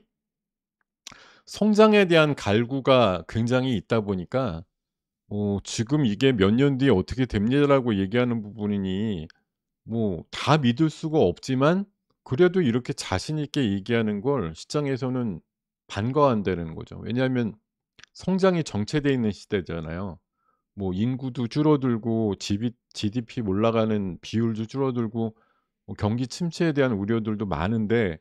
성장에 대한 갈구가 굉장히 있다 보니까 지금 이게 "몇 년 뒤에 어떻게 됩니다."라고 얘기하는 부분이니 뭐 다 믿을 수가 없지만 그래도 이렇게 자신 있게 얘기하는 걸 시장에서는 반가워한다는 거죠. 왜냐하면 성장이 정체돼 있는 시대잖아요. 뭐 인구도 줄어들고 GDP 올라가는 비율도 줄어들고 뭐 경기 침체에 대한 우려들도 많은데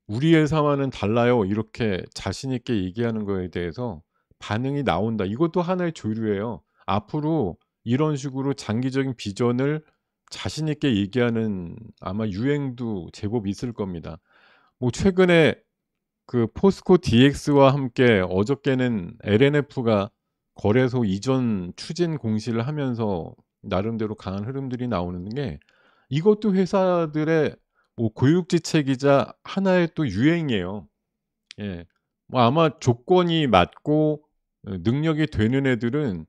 "우리 회사와는 달라요." 이렇게 자신 있게 얘기하는 거에 대해서 반응이 나온다. 이것도 하나의 조류예요. 앞으로 이런 식으로 장기적인 비전을 자신 있게 얘기하는 아마 유행도 제법 있을 겁니다. 뭐 최근에 그 포스코 DX와 함께 어저께는 LNF가 거래소 이전 추진 공시를 하면서 나름대로 강한 흐름들이 나오는 게 이것도 회사들의 뭐 고육지책이자 하나의 또 유행이에요. 예. 뭐 아마 조건이 맞고 능력이 되는 애들은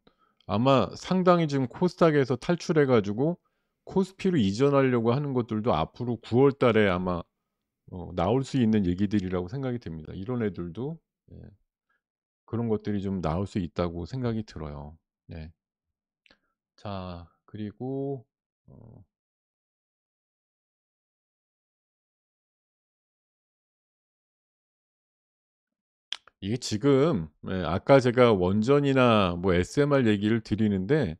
아마 상당히 지금 코스닥에서 탈출해 가지고 코스피로 이전하려고 하는 것들도 앞으로 9월 달에 아마 나올 수 있는 얘기들이라고 생각이 됩니다. 이런 애들도 예 그런 것들이 좀 나올 수 있다고 생각이 들어요. 네. 자 그리고 어 이게 지금 아까 제가 원전이나 뭐 SMR 얘기를 드리는데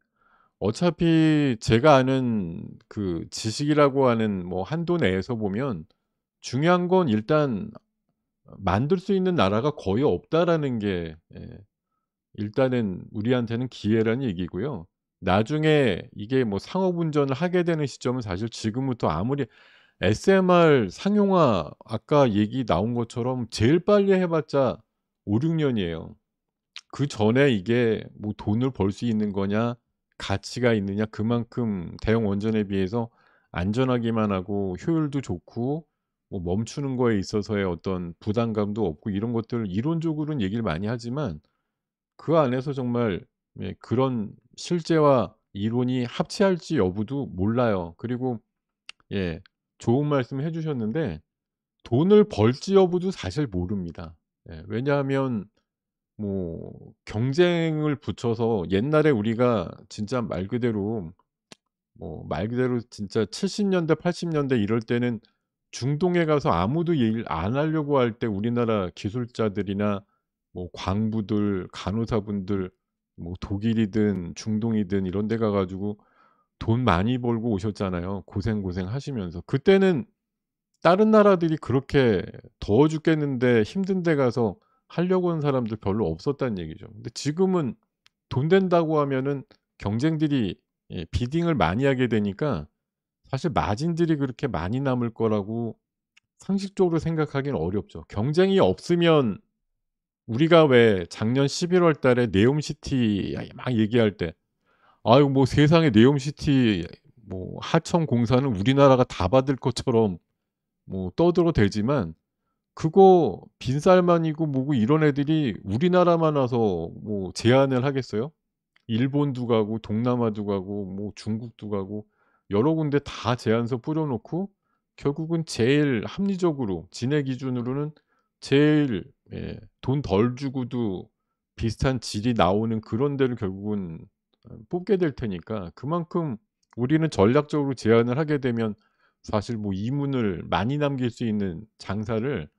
어차피 제가 아는 그 지식이라고 하는 뭐 한도 내에서 보면 중요한 건 일단 만들 수 있는 나라가 거의 없다라는 게 일단은 우리한테는 기회라는 얘기고요. 나중에 이게 뭐 상업 운전을 하게 되는 시점은 사실 지금부터 아무리 SMR 상용화 아까 얘기 나온 것처럼 제일 빨리 해 봤자 5-6 년이에요. 그전에 이게 뭐 돈을 벌 수 있는 거냐 가치가 있느냐 그만큼 대형 원전에 비해서 안전하기만 하고 효율도 좋고 뭐 멈추는 거에 있어서의 어떤 부담감도 없고 이런 것들을 이론적으로는 얘기를 많이 하지만 그 안에서 정말 그런 실제와 이론이 합치할지 여부도 몰라요. 그리고 예 좋은 말씀 해 주셨는데 돈을 벌지 여부도 사실 모릅니다. 왜냐하면 뭐 경쟁을 붙여서 옛날에 우리가 진짜 말 그대로 진짜 70 년대 80 년대 이럴 때는 중동에 가서 아무도 일 안 하려고 할 때 우리나라 기술자들이나 뭐 광부들, 간호사분들 뭐 독일이든 중동이든 이런 데 가 가지고 돈 많이 벌고 오셨잖아요, 고생하시면서. 그때는 다른 나라들이 그렇게 더워 죽겠는데 힘든 데 가서 하려고 하는 사람들 별로 없었다는 얘기죠. 근데 지금은 돈 된다고 하면은 경쟁들이 비딩을 많이 하게 되니까 사실 마진들이 그렇게 많이 남을 거라고 상식적으로 생각하기는 어렵죠. 경쟁이 없으면 우리가 왜 작년 11월 달에 네옴시티 막 얘기할 때 아유 뭐 세상에 네옴시티 뭐 하청 공사는 우리나라가 다 받을 것처럼 뭐 떠들어대지만 그거 빈살만이고 뭐고 이런 애들이 우리나라만 와서 뭐 제안을 하겠어요? 일본도 가고 동남아도 가고 뭐 중국도 가고 여러 군데 다 제안서 뿌려 놓고 결국은 제일 합리적으로 지네 기준으로는 제일 돈 덜 주고도 비슷한 질이 나오는 그런 데를 결국은 뽑게 될 테니까 그만큼 우리는 전략적으로 제안을 하게 되면 사실 뭐 이문을 많이 남길 수 있는 장사를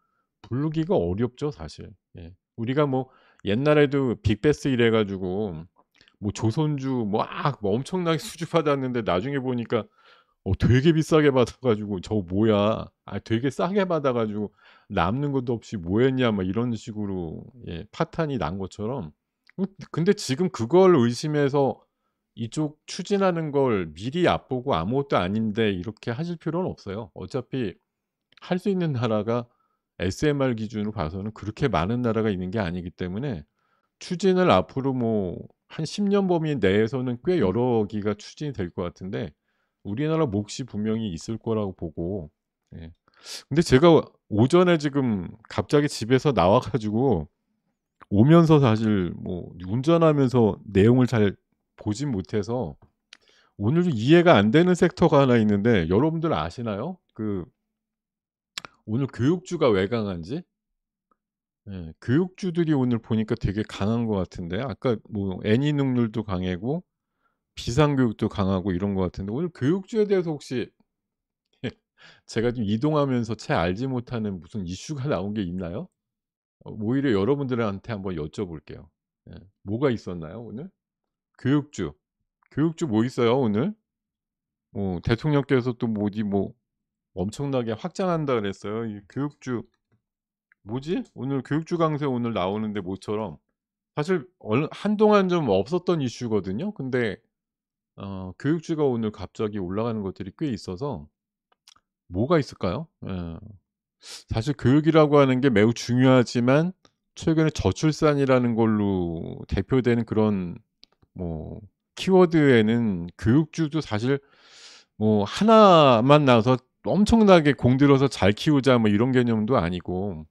부르기가 어렵죠 사실. 우리가 뭐 옛날에도 빅베스 이래 가지고 뭐 조선주 뭐 엄청나게 수주받았는데 나중에 보니까 되게 비싸게 받아 가지고 '저거 뭐야. 아 되게 싸게 받아 가지고 남는 것도 없이 뭐 했냐.' 막 이런 식으로 파탄이 난 것처럼 근데 지금 그걸 의심해서 이쪽 추진하는 걸 미리 얕보고 아무것도 아닌데 이렇게 하실 필요는 없어요. 어차피 할 수 있는 나라가 SMR 기준으로 봐서는 그렇게 많은 나라가 있는 게 아니기 때문에 추진을 앞으로 뭐 한 10년 범위 내에서는 꽤 여러 기가 추진이 될 것 같은데 우리나라 몫이 분명히 있을 거라고 보고 예. 근데 제가 오전에 지금 갑자기 집에서 나와 가지고 오면서 사실 뭐 운전하면서 내용을 잘 보진 못해서 오늘 좀 이해가 안 되는 섹터가 하나 있는데 여러분들 아시나요? 그 오늘 교육주가 왜 강한지? 교육주들이 오늘 보니까 되게 강한 것 같은데 아까 뭐 애니능률도 강하고 비상교육도 강하고 이런 것 같은데 오늘 교육주에 대해서 혹시 제가 좀 이동하면서 채 알지 못하는 무슨 이슈가 나온 게 있나요? 오히려 여러분들한테 한번 여쭤볼게요. 뭐가 있었나요 오늘? 교육주. 교육주 뭐 있어요 오늘? 대통령께서 또 뭐지 뭐 엄청나게 확장한다 그랬어요. 이 교육주 뭐지? 오늘 교육주 강세 오늘 나오는데 모처럼 사실 한동안 좀 없었던 이슈거든요. 근데 교육주가 오늘 갑자기 올라가는 것들이 꽤 있어서 뭐가 있을까요? 사실 교육이라고 하는 게 매우 중요하지만 최근에 저출산이라는 걸로 대표되는 그런 뭐 키워드에는 교육주도 사실 뭐 하나만 나와서 엄청나게 공들여서 잘 키우자 뭐 이런 개념도 아니고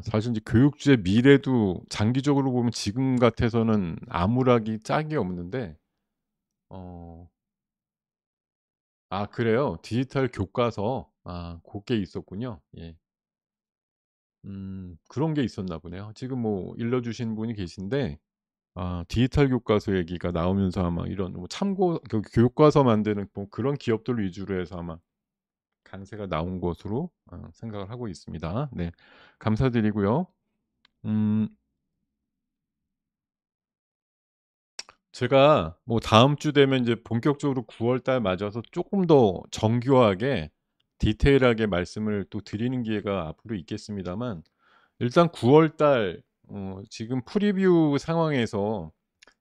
사실 이제 교육주의 미래도 장기적으로 보면 지금 같아서는 암울하기 짝이 없는데 어 그래요? 디지털 교과서. 고게 있었군요. 예. 그런 게 있었나 보네요. 지금 뭐 일러 주신 분이 계신데 디지털 교과서 얘기가 나오면서 아마 이런 뭐 참고 교과서 만드는 뭐 그런 기업들 위주로 해서 아마 강세가 나온 것으로 생각을 하고 있습니다. 네. 감사드리고요. 음 제가 뭐 다음 주 되면 이제 본격적으로 9월 달 맞아서 쪼끔 더 정교하게 디테일하게 말씀을 또 드리는 기회가 앞으로 있겠습니다만 일단 9월 달 지금 프리뷰 상황에서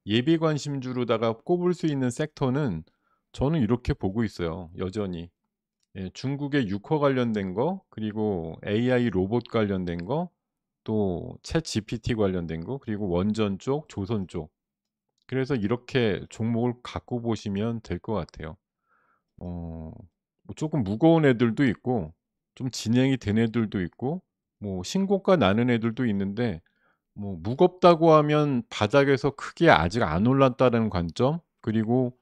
예비 관심주로다가 꼽을 수 있는 섹터는 저는 이렇게 보고 있어요 여전히. 예, 중국의 유커 관련된 거 그리고 AI 로봇 관련된 거 또 챗GPT 관련된 거 그리고 원전 쪽, 조선 쪽. 그래서 이렇게 종목을 갖고 보시면 될 것 같아요. 뭐 쪼끔 무거운 애들도 있고 좀 진행이 된 애들도 있고 뭐 신고가 나는 애들도 있는데 뭐 무겁다고 하면 바닥에서 크게 아직 안 올랐다는 관점 그리고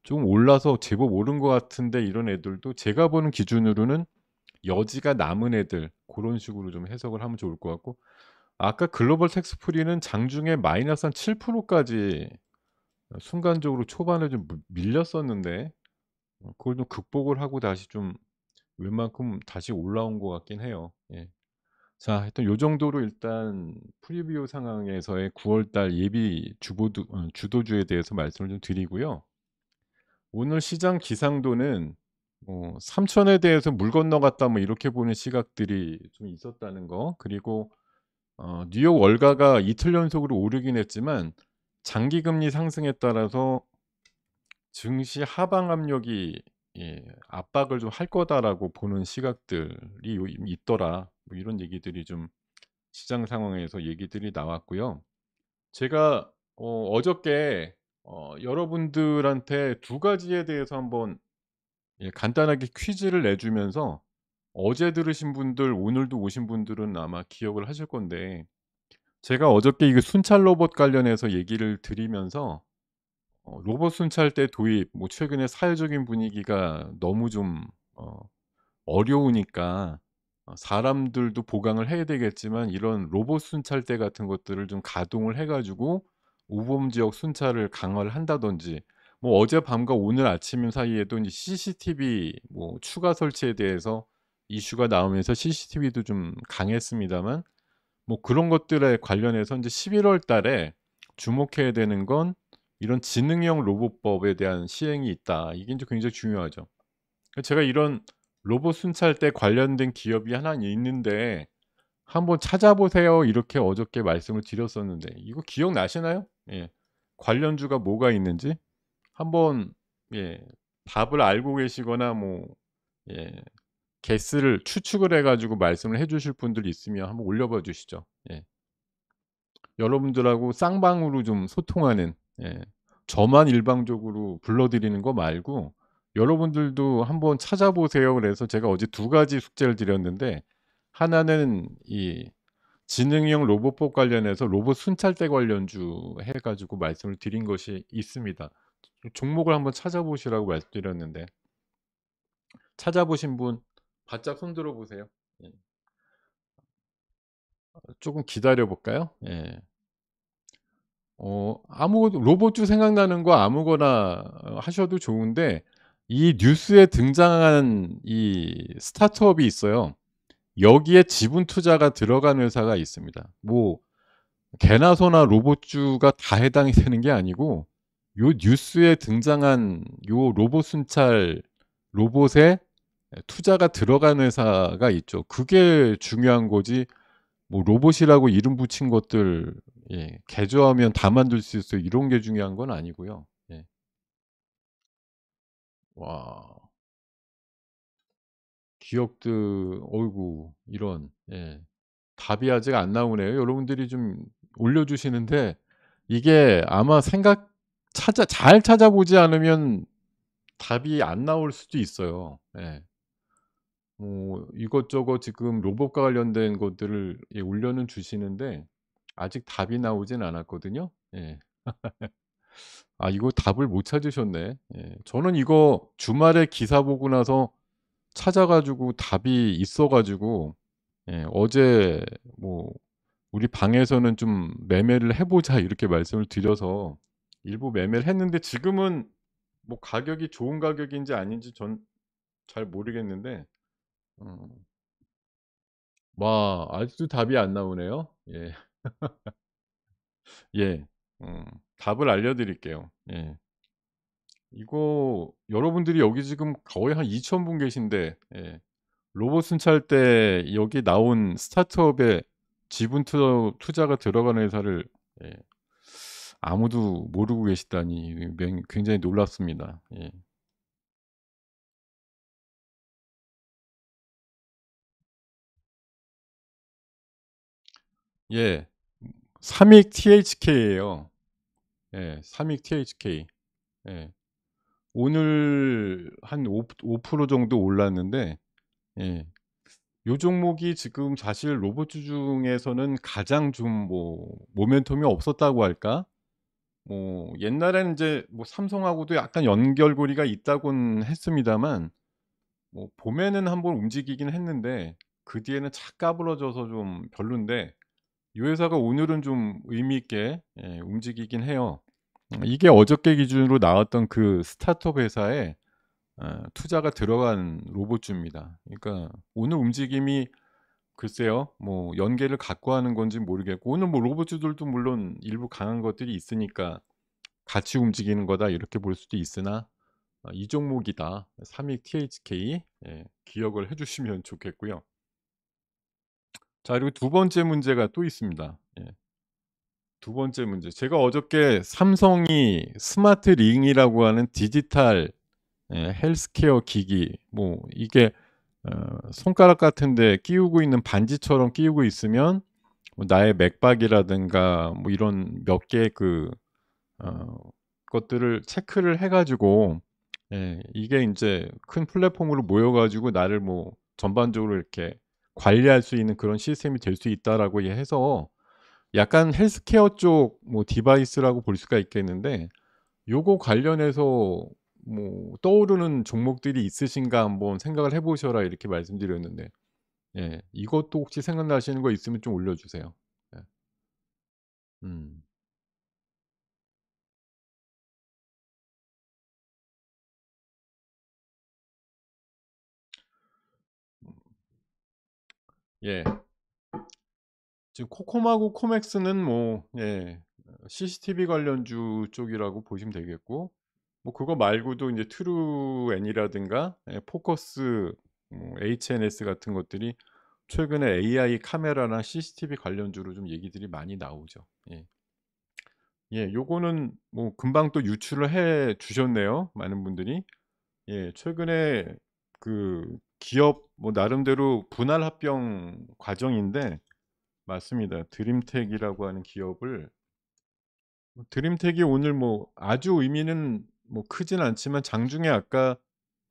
좀 올라서 제법 오른 것 같은데 이런 애들도 제가 보는 기준으로는 여지가 남은 애들 고런 식으로 좀 해석을 하면 좋을 것 같고 아까 글로벌 텍스프리는 장중에 마이너스 한 7% 까지 순간적으로 초반에 좀 밀렸었는데 그걸 좀 극복을 하고 다시 좀 웬만큼 다시 올라온 것 같긴 해요. 예. 자 하여튼 요 정도로 일단 프리뷰 상황에서의 9월 달 예비 주보도 주도주에 대해서 말씀을 좀 드리고요. 오늘 시장 기상도는 3,000에 대해서 '물 건너갔다.' 뭐 이렇게 보는 시각들이 좀 있었다는 거 그리고 뉴욕 월가가 이틀 연속으로 오르긴 했지만 장기 금리 상승에 따라서 증시 하방 압력이 압박을 좀 할 거다라고 보는 시각들이 있더라. 뭐 이런 얘기들이 좀 시장 상황에서 얘기들이 나왔고요. 제가 어저께 여러분들한테 두 가지에 대해서 한번 간단하게 퀴즈를 내주면서 어제 들으신 분들 오늘도 오신 분들은 아마 기억을 하실 건데 제가 어저께 이거 순찰 로봇 관련해서 얘기를 드리면서 로봇 순찰대 도입 뭐 최근에 사회적인 분위기가 너무 좀 어 어려우니까 사람들도 보강을 해야 되겠지만 이런 로봇 순찰대 같은 것들을 좀 가동을 해 가지고 우범 지역 순찰을 강화를 한다든지 뭐 어젯밤과 오늘 아침 사이에도 인제 CCTV 뭐 추가 설치에 대해서 이슈가 나오면서 CCTV도 좀 강했습니다만 뭐 그런 것들에 관련해서 인제 11월 달에 주목해야 되는 건 이런 지능형 로봇법에 대한 시행이 있다. 이게 인제 굉장히 중요하죠. 제가 이런 로봇 순찰대 관련된 기업이 하나 있는데 "한번 찾아보세요." 이렇게 어저께 말씀을 드렸었는데 이거 기억나시나요? 예. 관련주가 뭐가 있는지 한번 답을 알고 계시거나 뭐 예 게스를 추측을 해 가지고 말씀을 해 주실 분들이 있으면 한번 올려 봐 주시죠. 예. 여러분들하고 쌍방으로 좀 소통하는 예. 저만 일방적으로 불러 드리는 거 말고 여러분들도 "한번 찾아보세요." 그래서 제가 어제 두 가지 숙제를 드렸는데 하나는 이 지능형 로봇법 관련해서 로봇 순찰대 관련주 해 가지고 말씀을 드린 것이 있습니다. 종목을 한번 찾아보시라고 말씀드렸는데 찾아보신 분 바짝 손 들어 보세요. 예. 쪼금 기다려 볼까요? 예. 아무것도 로봇주 생각나는 거 아무거나 하셔도 좋은데 이 뉴스에 등장한 이 스타트업이 있어요. 여기에 지분 투자가 들어간 회사가 있습니다. 뭐 개나 소나 로봇주가 다 해당이 되는 게 아니고 요 뉴스에 등장한 요 로봇 순찰 로봇에 투자가 들어간 회사가 있죠. 그게 중요한 거지 뭐 로봇이라고 이름 붙인 것들 개조하면 다 만들 수 있어요. 이런 게 중요한 건 아니고요. 예. 와. 기업들 어이구 이런 답이 아직 안 나오네요. 여러분들이 좀 올려 주시는데 이게 아마 생각 잘 찾아보지 않으면 답이 안 나올 수도 있어요. 예. 이것저것 지금 로봇과 관련된 것들을 예 올려는 주시는데 아직 답이 나오진 않았거든요. 예. 아 이거 답을 못 찾으셨네. 예. 저는 이거 주말에 기사 보고 나서 찾아 가지고 답이 있어 가지고 예 어제 뭐 "우리 방에서는 좀 매매를 해 보자." 이렇게 말씀을 드려서 일부 매매를 했는데 지금은 뭐 가격이 좋은 가격인지 아닌지 전 잘 모르겠는데 어 와 아직도 답이 안 나오네요. 예. 예. 음 답을 알려 드릴게요. 예. 이거 여러분들이 여기 지금 거의 한 2,000분 계신데 예 로봇 순찰 때 여기 나온 스타트업에 지분 투자가 들어가는 회사를 예 아무도 모르고 계시다니 굉장히 놀랍습니다. 예. 예. 삼익 THK예요. 예. 삼익 THK. 예. 오늘 한 5% 정도 올랐는데 예. 요 종목이 지금 사실 로봇주 중에서는 가장 좀 뭐 모멘텀이 없었다고 할까? 뭐 옛날에는 인제 뭐 삼성하고도 약간 연결고리가 있다고는 했습니다만 뭐 봄에는 한번 움직이긴 했는데 그 뒤에는 착 까부러져서 좀 별론데 이 회사가 오늘은 좀 의미 있게 예 움직이긴 해요. 이게 어저께 기준으로 나왔던 그 스타트업 회사에 투자가 들어간 로봇주입니다. 그러니까 오늘 움직임이 글쎄요. 뭐 연계를 갖고 하는 건진 모르겠고 오늘 뭐 로봇주들도 물론 일부 강한 것들이 있으니까 '같이 움직이는 거다.' 이렇게 볼 수도 있으나 '이 종목이다. 삼익 THK.' 예 기억을 해 주시면 좋겠고요. 자 그리고 두 번째 문제가 또 있습니다. 예. 두 번째 문제. 제가 어저께 삼성이 스마트 링이라고 하는 디지털 헬스케어 기기 뭐 이게 손가락 같은 데 끼우고 있는 반지처럼 끼우고 있으면 뭐 나의 맥박이라든가 뭐 이런 몇 개의 어 것들을 체크를 해 가지고 예 이게 인제 큰 플랫폼으로 모여 가지고 나를 뭐 전반적으로 이렇게 관리할 수 있는 그런 시스템이 될 수 있다라고 해서 약간 헬스케어 쪽 뭐 디바이스라고 볼 수가 있겠는데 요거 관련해서 뭐 떠오르는 종목들이 있으신가 한번 생각을 해 보셔라 이렇게 말씀드렸는데 예 이것도 혹시 생각나시는 거 있으면 좀 올려 주세요. 예. 음. 예. 지금 코콤하고 코맥스는 뭐 예 CCTV 관련주 쪽이라고 보시면 되겠고 뭐 그거 말고도 인제 트루엔이라든가 예 포커스 뭐 HNS 같은 것들이 최근에 AI 카메라나 CCTV 관련주로 좀 얘기들이 많이 나오죠. 예. 예 요거는 뭐 금방 또 유출을 해 주셨네요, 많은 분들이. 예 최근에 그 기업 뭐 나름대로 분할 합병 과정인데 맞습니다. 드림텍이라고 하는 기업을 드림텍이 오늘 뭐 아주 의미는 뭐 크진 않지만 장중에 아까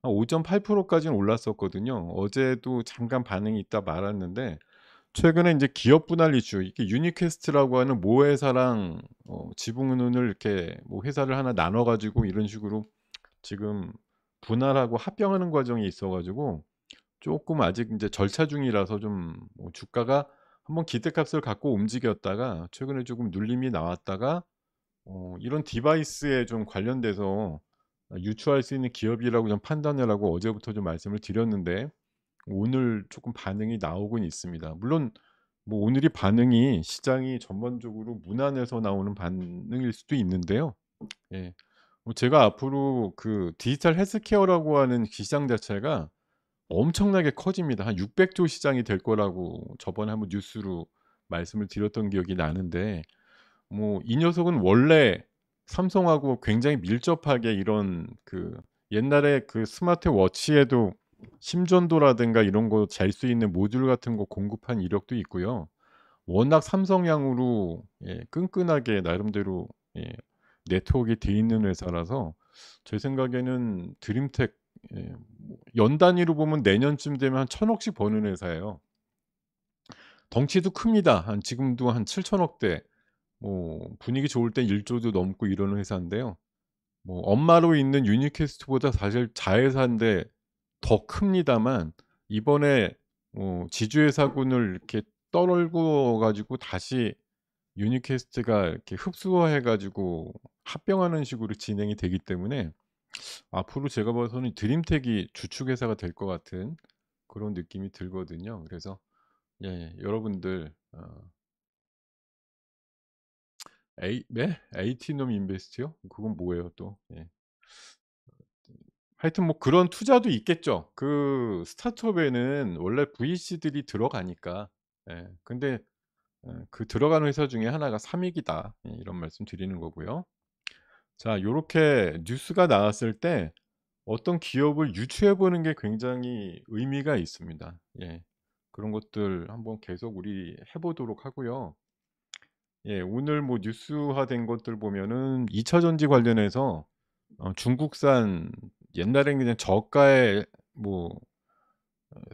한 5.8% 까지는 올랐었거든요. 어제도 잠깐 반응이 있다 말았는데 최근에 인제 기업 분할 이슈 이게 유니퀘스트라고 하는 모 회사랑 지분을 이렇게 뭐 회사를 하나 나눠 가지고 이런 식으로 지금 분할하고 합병하는 과정이 있어 가지고 쪼끔 아직 인제 절차 중이라서 좀 뭐 주가가 한번 기대값을 갖고 움직였다가 최근에 조금 눌림이 나왔다가 이런 디바이스에 좀 관련돼서 유추할 수 있는 기업이라고 좀 판단을 하고 어제부터 좀 말씀을 드렸는데 오늘 쪼끔 반응이 나오곤 있습니다. 물론 뭐 오늘이 반응이 시장이 전반적으로 무난해서 나오는 반응일 수도 있는데요. 예. 뭐 제가 앞으로 그 디지털 헬스케어라고 하는 시장 자체가 엄청나게 커집니다. 한 600조 시장이 될 거라고 저번에 한번 뉴스로 말씀을 드렸던 기억이 나는데 뭐 이 녀석은 원래 삼성하고 굉장히 밀접하게 이런 그 옛날에 그 스마트워치에도 심전도라든가 이런 거 잴 수 있는 모듈 같은 거 공급한 이력도 있고요. 워낙 삼성향으로 예 끈끈하게 나름대로 예 네트워크가 돼 있는 회사라서 제 생각에는 드림텍 연 단위로 보면 내년쯤 되면 한 1,000억씩 버는 회사예요. 덩치도 큽니다. 지금도 한 7천억대, 분위기 좋을 때 1조도 넘고 이러는 회사인데요. 엄마로 있는 유니캐스트보다 사실 자회사인데 더 큽니다만, 이번에 지주회사군을 이렇게 떨고 가지고 다시 유니캐스트가 이렇게 흡수해 가지고 합병하는 식으로 진행이 되기 때문에 앞으로 제가 봐서는 드림텍이 주축 회사가 될 것 같은 그런 느낌이 들거든요. 그래서 여러분들 에이티넘 인베스트요? 그건 뭐예요 또? 예. 하여튼 그런 투자도 있겠죠. 그 스타트업에는 원래 VC들이 들어가니까. 예. 근데 그 들어가는 회사 중에 하나가 삼익이다. 이런 말씀 드리는 거고요. 자, 요렇게 뉴스가 나왔을 때 어떤 기업을 유추해 보는 게 굉장히 의미가 있습니다. 예. 그런 것들 한번 계속 우리 해 보도록 하고요. 예, 오늘 뉴스화된 것들 보면은 2차 전지 관련해서 중국산, 옛날엔 그냥 저가의 뭐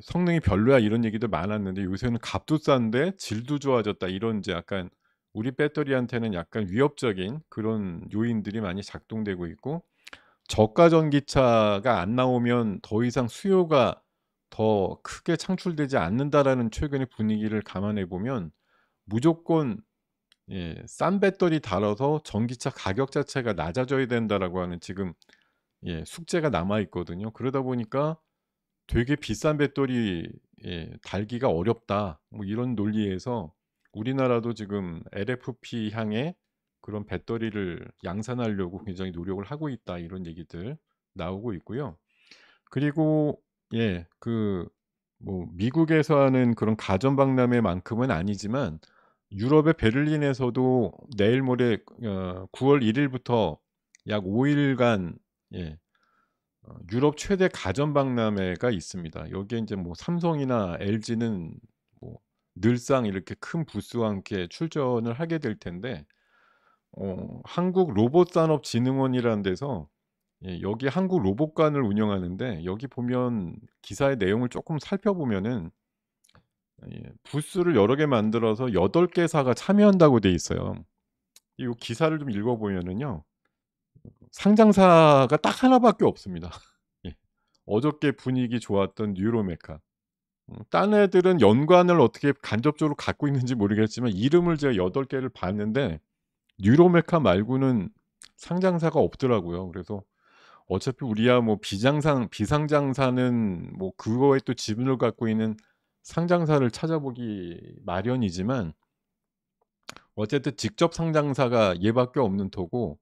성능이 별로야 이런 얘기도 많았는데, 요새는 값도 싼데 질도 좋아졌다, 이런 이제 약간 우리 배터리한테는 약간 위협적인 그런 요인들이 많이 작동되고 있고, 저가 전기차가 안 나오면 더 이상 수요가 더 크게 창출되지 않는다라는 최근의 분위기를 감안해 보면 무조건 싼 배터리 달아서 전기차 가격 자체가 낮아져야 된다라고 하는 지금 숙제가 남아 있거든요. 그러다 보니까 되게 비싼 배터리 달기가 어렵다, 이런 논리에서 우리나라도 지금 LFP 향의 그런 배터리를 양산하려고 굉장히 노력을 하고 있다, 이런 얘기들 나오고 있고요. 그리고 미국에서 하는 그런 가전 박람회만큼은 아니지만 유럽의 베를린에서도 내일 모레 9월 1 일부터 약 5 일간 예 유럽 최대 가전 박람회가 있습니다. 여기에 인제 삼성이나 LG는 뭐 늘상 이렇게 큰 부스와 함께 출전을 하게 될 텐데, 한국로봇산업진흥원이라는 데서 여기 한국로봇관을 운영하는데, 여기 보면 기사의 내용을 쪼끔 살펴보면은 부스를 여러 개 만들어서 8 개사가 참여한다고 돼 있어요. 이 기사를 좀 읽어 보면은요, 상장사가 딱 하나 밖에 없습니다. 예. 어저께 분위기 좋았던 뉴로메카. 딴 애들은 연관을 어떻게 간접적으로 갖고 있는지 모르겠지만 이름을 제가 8 개를 봤는데 뉴로메카 말고는 상장사가 없더라고요. 그래서 어차피 우리야 비상장사는 그거에 또 지분을 갖고 있는 상장사를 찾아보기 마련이지만, 어쨌든 직접 상장사가 얘밖에 없는 터고,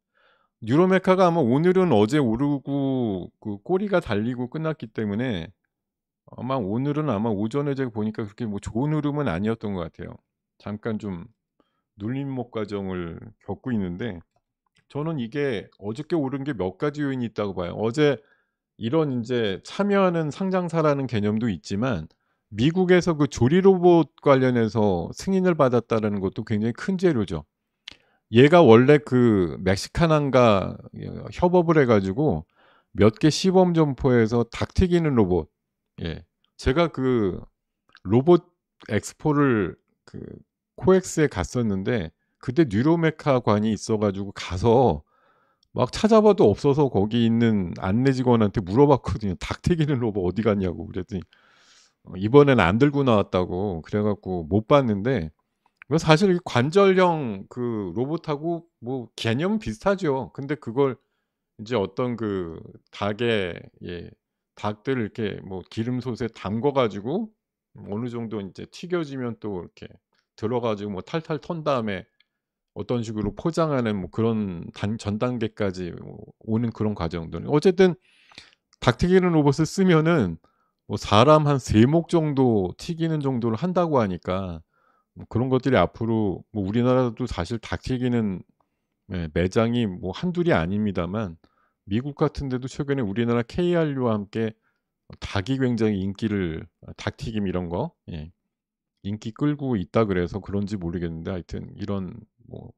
뉴로메카가 아마 오늘은 어제 오르고 그 꼬리가 달리고 끝났기 때문에 오늘은 아마 오전에 제가 보니까 그렇게 좋은 흐름은 아니었던 것 같아요. 잠깐 좀 눌림목 과정을 겪고 있는데, 저는 이게 어저께 오른 게 몇 가지 요인이 있다고 봐요. 어제 이런 인제 참여하는 상장사라는 개념도 있지만, 미국에서 그 조리 로봇 관련해서 승인을 받았다라는 것도 굉장히 큰 재료죠. 얘가 원래 그 멕시카난과 협업을 해 가지고 몇 개 시범 점포에서 닭 튀기는 로봇, 예, 제가 그 로봇 엑스포를 그 코엑스에 갔었는데, 그때 뉴로메카 관이 있어 가지고 가서 막 찾아봐도 없어서 거기 있는 안내 직원한테 물어봤거든요. "닭 튀기는 로봇 어디 갔냐."고. 그랬더니 이번에는 안 들고 나왔다고 그래 갖고 못 봤는데, 사실 이 관절형 그 로봇하고 개념은 비슷하죠. 근데 그걸 인제 어떤 그 닭의 닭들을 이렇게 기름솥에 담궈 가지고 어느 정도 인제 튀겨지면 또 이렇게 들어 가지고 탈탈 턴 다음에 어떤 식으로 포장하는 그런 전 단계까지 오는 그런 과정들. 어쨌든 닭 튀기는 로봇을 쓰면은 사람 한 3목 정도 튀기는 정도를 한다고 하니까, 그런 것들이 앞으로 우리나라도 사실 닭 튀기는 매장이 한둘이 아닙니다만, 미국 같은 데도 최근에 우리나라 KRU와 함께 닭이 굉장히 인기를, 닭튀김 이런 거 인기 끌고 있다 그래서 그런지 모르겠는데, 하여튼 이런 뭐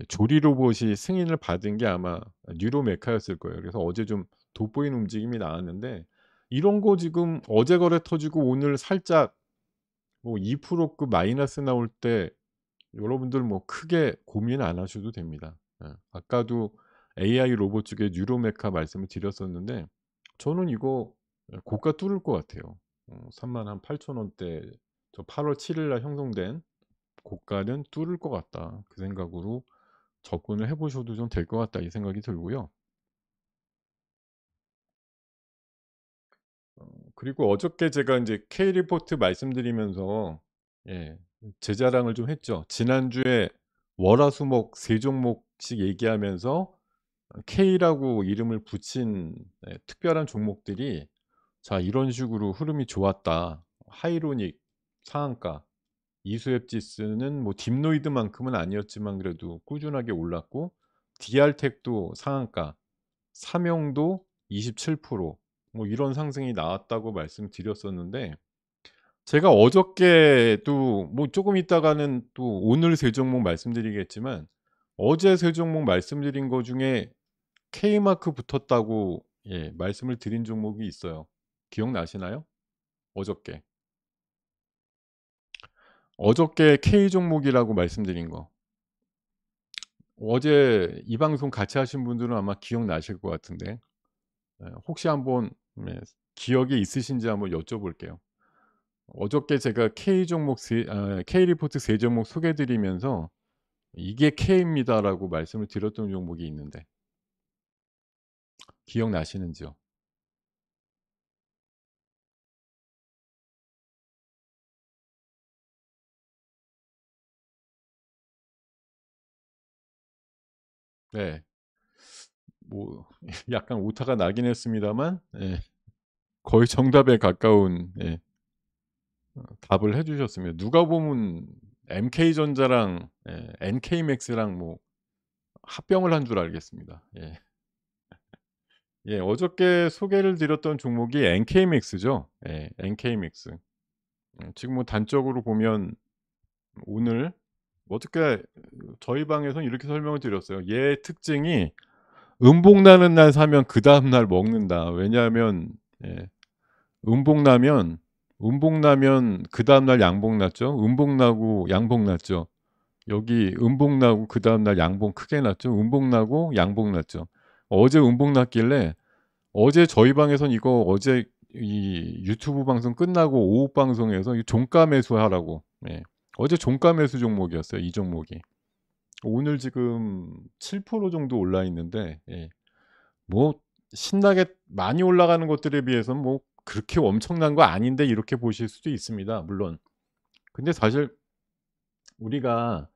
조리 로봇이 승인을 받은 게 아마 뉴로메카였을 거예요. 그래서 어제 좀 돋보이는 움직임이 나왔는데 이런 거 지금 어제 거래 터지고 오늘 살짝 뭐 2%급 마이너스 나올 때 여러분들 뭐 크게 고민 안 하셔도 됩니다. 아까도 AI 로봇 쪽에 뉴로메카 말씀을 드렸었는데 저는 이거 고가 뚫을 것 같아요. 38,000 원대 저 8월 7일 날 형성된 고가는 뚫을 것 같다. 그 생각으로 접근을 해 보셔도 좀 될 것 같다 이 생각이 들고요. 그리고 어저께 제가 인제 K리포트 말씀드리면서 예 제 자랑을 좀 했죠. 지난주에 월화수목 세 종목씩 얘기하면서 K라고 이름을 붙인 특별한 종목들이 자 이런 식으로 흐름이 좋았다. 하이로닉 상한가, 이수앱지수는 뭐 딥노이드만큼은 아니었지만 그래도 꾸준하게 올랐고 디알텍도 상한가, 삼영도 27%뭐 이런 상승이 나왔다고 말씀드렸었는데 제가 어저께도 뭐 쪼금 있다가는 또 오늘 세 종목 말씀드리겠지만 어제 세 종목 말씀드린 거 중에 K마크 붙었다고 말씀을 드린 종목이 있어요. 기억나시나요? 어저께. 어저께 K 종목이라고 말씀드린 거. 어제 이 방송 같이 하신 분들은 아마 기억나실 것 같은데 혹시 한번 기억이 있으신지 한번 여쭤볼게요. 어저께 제가 K 종목 K 리포트 세 종목 소개해 드리면서 "이게 K입니다."라고 말씀을 드렸던 종목이 있는데 기억나시는지요? 네. 뭐 약간 오타가 나긴 했습니다만 거의 정답에 가까운 답을 해 주셨습니다. 누가 보면 MK전자랑 NK맥스랑 뭐 합병을 한 줄 알겠습니다. 어저께 소개를 드렸던 종목이 NK맥스죠. NK맥스. 지금 뭐 단적으로 보면 오늘 어저께 저희 방에서는 이렇게 설명을 드렸어요. 얘 특징이 음봉 나는 날 사면 그다음 날 먹는다. 왜냐하면 예 음봉 나면 그다음 날 양봉 났죠. 음봉 나고 양봉 났죠. 여기 음봉 나고 그다음 날 양봉 크게 났죠. 음봉 나고 양봉 났죠. 어제 음봉 났길래 어제 저희 방에선 이거 어제 이 유튜브 방송 끝나고 오후 방송에서 이 종가 매수하라고 어제 종가 매수 종목이었어요, 이 종목이. 오늘 지금 7% 정도 올라 있는데 뭐 신나게 많이 올라가는 것들에 비해서는 뭐 그렇게 엄청난 거 아닌데 이렇게 보실 수도 있습니다, 물론. 근데 사실 우리가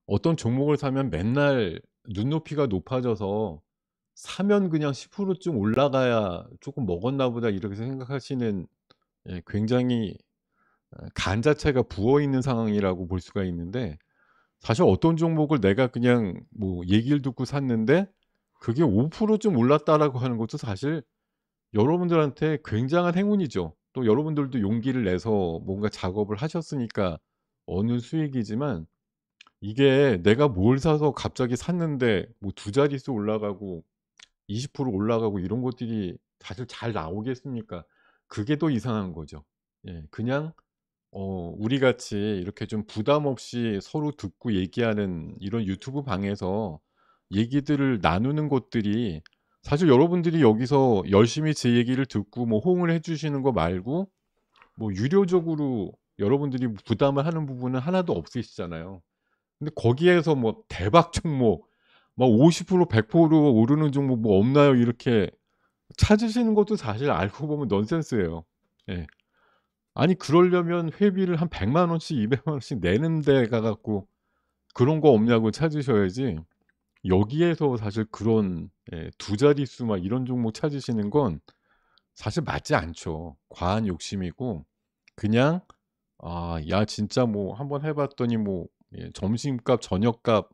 어떤 종목을 사면 맨날 눈높이가 높아져서 사면 그냥 10%쯤 올라가야 '쪼끔 먹었나 보다.' 이렇게 생각하시는 굉장히 간 자체가 부어 있는 상황이라고 볼 수가 있는데 사실 어떤 종목을 내가 그냥 뭐 얘기를 듣고 샀는데 그게 5%좀 올랐다라고 하는 것도 사실 여러분들한테 굉장한 행운이죠. 또 여러분들도 용기를 내서 뭔가 작업을 하셨으니까 얻는 수익이지만 이게 내가 뭘 사서 갑자기 샀는데 뭐 두 자릿수 올라가고 20% 올라가고 이런 것들이 사실 잘 나오겠습니까? 그게 더 이상한 거죠. 그냥 우리 같이 이렇게 좀 부담 없이 서로 듣고 얘기하는 이런 유튜브 방에서 얘기들을 나누는 것들이 사실 여러분들이 여기서 열심히 제 얘기를 듣고 뭐 호응을 해 주시는 거 말고 뭐 유료적으로 여러분들이 부담을 하는 부분은 하나도 없으시잖아요. 근데 거기에서 뭐 대박 종목 막 50% 100% 오르는 종목 뭐 없나요? 이렇게 찾으시는 것도 사실 알고 보면 넌센스예요. 예. 아니 그러려면 회비를 한 100만 원씩 200만 원씩 내는 데 가 갖고 그런 거 없냐고 찾으셔야지 여기에서 사실 그런 두 자릿수 막 이런 종목 찾으시는 건 사실 맞지 않죠. 과한 욕심이고 그냥 '아 야 진짜 뭐 한번 해 봤더니 뭐 점심값 저녁값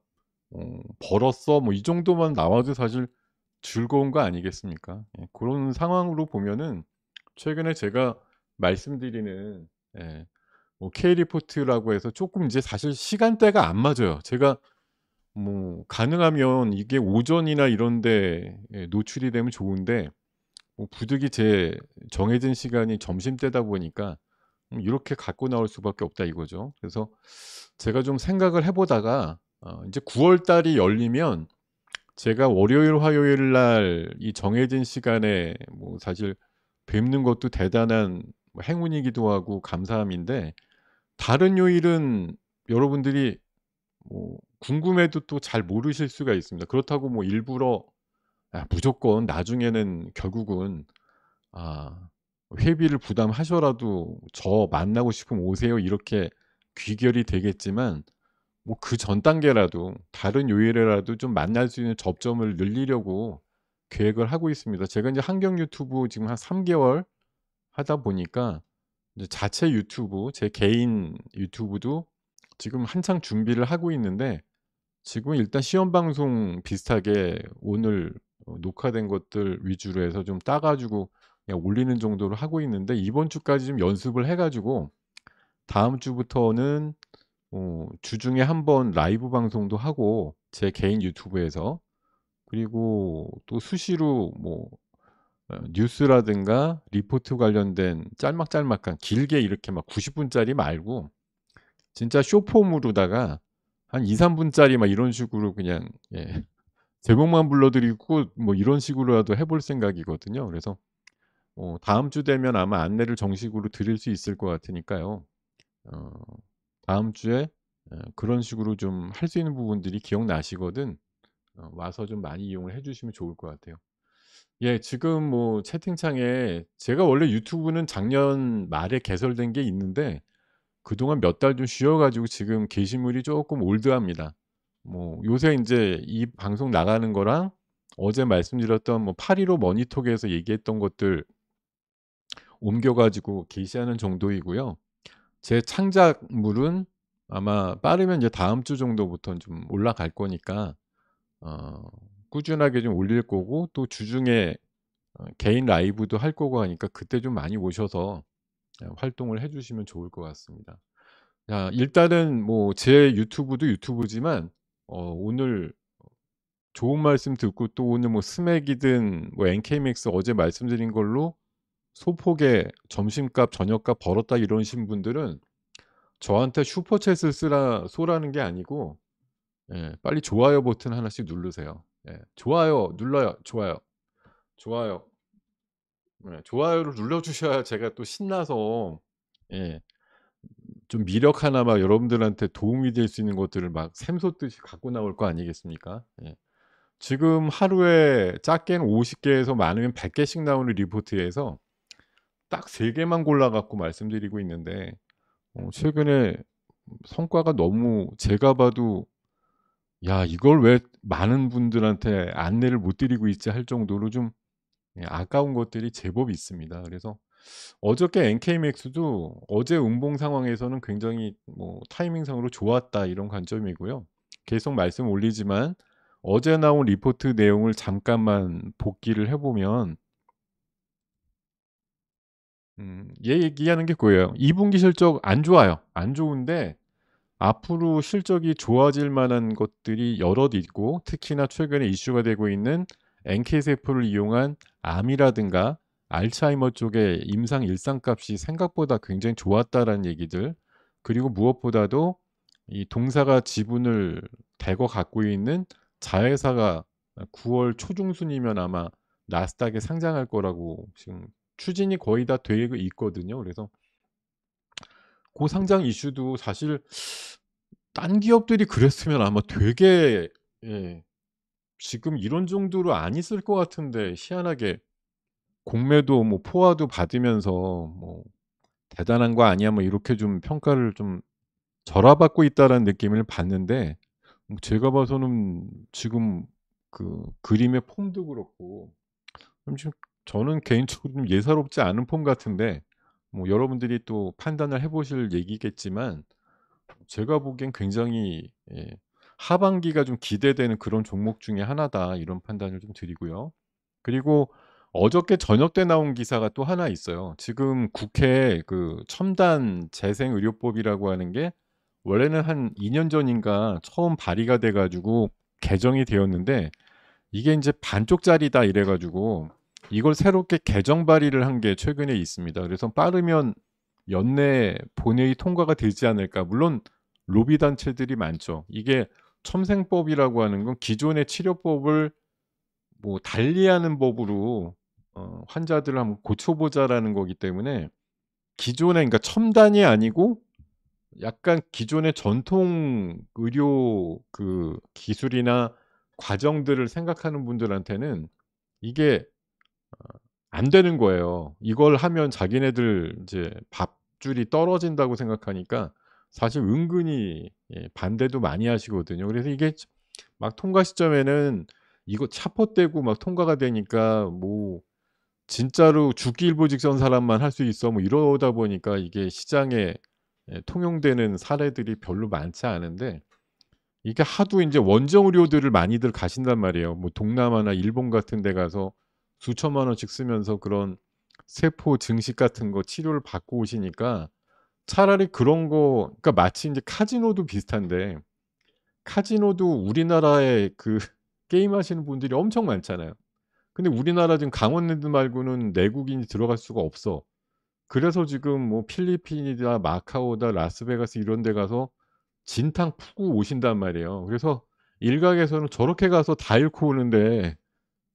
벌었어.' 뭐 이 정도만 나와도 사실 즐거운 거 아니겠습니까? 그런 상황으로 보면은 최근에 제가 말씀드리는 뭐 K리포트라고 해서 쪼끔 이제 사실 시간대가 안 맞아요. 제가 뭐 가능하면 이게 오전이나 이런 데 노출이 되면 좋은데 뭐 부득이 제 정해진 시간이 점심때다 보니까 이렇게 갖고 나올 수밖에 없다 이거죠. 그래서 제가 좀 생각을 해 보다가 인제 9월 달이 열리면 제가 월요일, 화요일 날 이 정해진 시간에 뭐 사실 뵙는 것도 대단한 뭐 행운이기도 하고 감사함인데, 다른 요일은 여러분들이 뭐 궁금해도 또 잘 모르실 수가 있습니다. 그렇다고 뭐 일부러 무조건 나중에는 결국은 아 회비를 부담하셔라도 "저 만나고 싶으면 오세요." 이렇게 귀결이 되겠지만, 뭐 그 전 단계라도 다른 요일에라도 좀 만날 수 있는 접점을 늘리려고 계획을 하고 있습니다. 제가 인제 환경 유튜브 지금 한 3 개월 하다 보니까 이제 자체 유튜브, 제 개인 유튜브도 지금 한창 준비를 하고 있는데, 지금은 일단 시험 방송 비슷하게 오늘 녹화된 것들 위주로 해서 좀 따 가지고 그냥 올리는 정도로 하고 있는데, 이번 주까지 좀 연습을 해 가지고 다음 주부터는 주중에 한 번 라이브 방송도 하고 제 개인 유튜브에서, 그리고 또 수시로 뭐 뉴스라든가 리포트 관련된 짤막짤막한 길게 이렇게 막 90 분짜리 말고 진짜 쇼폼으로다가 한 2-3 분짜리 막 이런 식으로 그냥 제목만 불러 드리고 뭐 이런 식으로라도 해볼 생각이거든요. 그래서 다음 주 되면 아마 안내를 정식으로 드릴 수 있을 것 같으니까요. 어 다음 주에 그런 식으로 좀 할 수 있는 부분들이 기억나시거든 와서 좀 많이 이용을 해 주시면 좋을 것 같아요. 예, 지금 뭐 채팅창에 제가 원래 유튜브는 작년 말에 개설된 게 있는데 그동안 몇 달 좀 쉬어 가지고 지금 게시물이 쪼끔 올드합니다. 뭐 요새 인제 이 방송 나가는 거랑 어제 말씀드렸던 뭐 8.15 머니톡에서 얘기했던 것들 옮겨 가지고 게시하는 정도이고요. 제 창작물은 아마 빠르면 이제 다음 주 정도부터는 좀 올라갈 거니까 어 꾸준하게 좀 올릴 거고, 또 주중에 개인 라이브도 할 거고 하니까 그때 좀 많이 오셔서 활동을 해 주시면 좋을 것 같습니다. 자, 일단은 뭐 제 유튜브도 유튜브지만 오늘 좋은 말씀 듣고 또 오늘 뭐 스맥이든 뭐 NK맥스 어제 말씀드린 걸로 소폭의 점심값, 저녁값 벌었다 이러신 분들은 저한테 슈퍼챗을 쏘라는 게 아니고 빨리 좋아요 버튼 하나씩 누르세요. 좋아요 눌러요. 좋아요. 좋아요. 좋아요를 눌러 주셔야 제가 또 신나서 예 좀 미력 하나 막 여러분들한테 도움이 될 수 있는 것들을 막 샘솟듯이 갖고 나올 거 아니겠습니까? 예. 지금 하루에 작게는 50 개에서 많으면 100 개씩 나오는 리포트에서 딱 3 개만 골라 갖고 말씀드리고 있는데, 최근에 성과가 너무 제가 봐도 '야 이걸 왜 많은 분들한테 안내를 못 드리고 있지.' 할 정도로 좀 아까운 것들이 제법 있습니다. 그래서 어저께 NK맥스도 어제 운봉 상황에서는 굉장히 뭐 타이밍상으로 좋았다 이런 관점이고요. 계속 말씀 올리지만 어제 나온 리포트 내용을 잠깐만 복기를 해 보면 얘기하는 게 그거예요. 2 분기 실적 안 좋아요. 안 좋은데 앞으로 실적이 좋아질 만한 것들이 여럿 있고, 특히나 최근에 이슈가 되고 있는 NK 세포를 이용한 암이라든가 알츠하이머 쪽의 임상 일상값이 생각보다 굉장히 좋았다라는 얘기들, 그리고 무엇보다도 이 동사가 지분을 대거 갖고 있는 자회사가 9월 초중순이면 아마 나스닥에 상장할 거라고 지금 추진이 거의 다 되고 있거든요. 그래서 고 상장 이슈도 사실 딴 기업들이 그랬으면 아마 되게 지금 이런 정도로 안 있을 것 같은데, 희한하게 공매도 뭐 포화도 받으면서 뭐 '대단한 거 아니야?' 뭐 이렇게 좀 평가를 좀 절하받고 있다라는 느낌을 받는데, 제가 봐서는 지금 그 그림의 폼도 그렇고 좀 저는 개인적으로 좀 예사롭지 않은 폼 같은데, 뭐 여러분들이 또 판단을 해 보실 얘기겠지만 제가 보기엔 굉장히 하반기가 좀 기대되는 그런 종목 중에 하나다 이런 판단을 좀 드리고요. 그리고 어저께 저녁 때 나온 기사가 또 하나 있어요. 지금 국회에 그 첨단 재생 의료법이라고 하는 게 원래는 한 2년 전인가 처음 발의가 돼 가지고 개정이 되었는데 이게 인제 반쪽짜리다 이래 가지고 이걸 새롭게 개정 발의를 한 게 최근에 있습니다. 그래서 빠르면 연내에 본회의 통과가 되지 않을까. 물론 로비 단체들이 많죠. 이게 첨생법이라고 하는 건 기존의 치료법을 뭐 달리하는 법으로 환자들을 한번 고쳐 보자라는 거기 때문에 기존의, 그러니까 첨단이 아니고 약간 기존의 전통 의료 그 기술이나 과정들을 생각하는 분들한테는 이게 안 되는 거예요. 이걸 하면 자기네들 인제 밥줄이 떨어진다고 생각하니까 사실 은근히 반대도 많이 하시거든요. 그래서 이게 막 통과 시점에는 이거 차포떼고 막 통과가 되니까 뭐 진짜로 죽기 일보 직전 사람만 할 수 있어 뭐 이러다 보니까 이게 시장에 통용되는 사례들이 별로 많지 않은데 이게 하도 인제 원정 의료들을 많이들 가신단 말이에요. 뭐 동남아나 일본 같은 데 가서 수천만 원씩 쓰면서 그런 세포 증식 같은 거 치료를 받고 오시니까 차라리 그런 거, 그러니까 마치 인제 카지노도 비슷한데 카지노도 우리나라에 그 게임하시는 분들이 엄청 많잖아요. 근데 우리나라 지금 강원랜드 말고는 내국인이 들어갈 수가 없어. 그래서 지금 뭐 필리핀이다 마카오다 라스베가스 이런 데 가서 진탕 푸고 오신단 말이에요. 그래서 일각에서는 저렇게 가서 다 잃고 오는데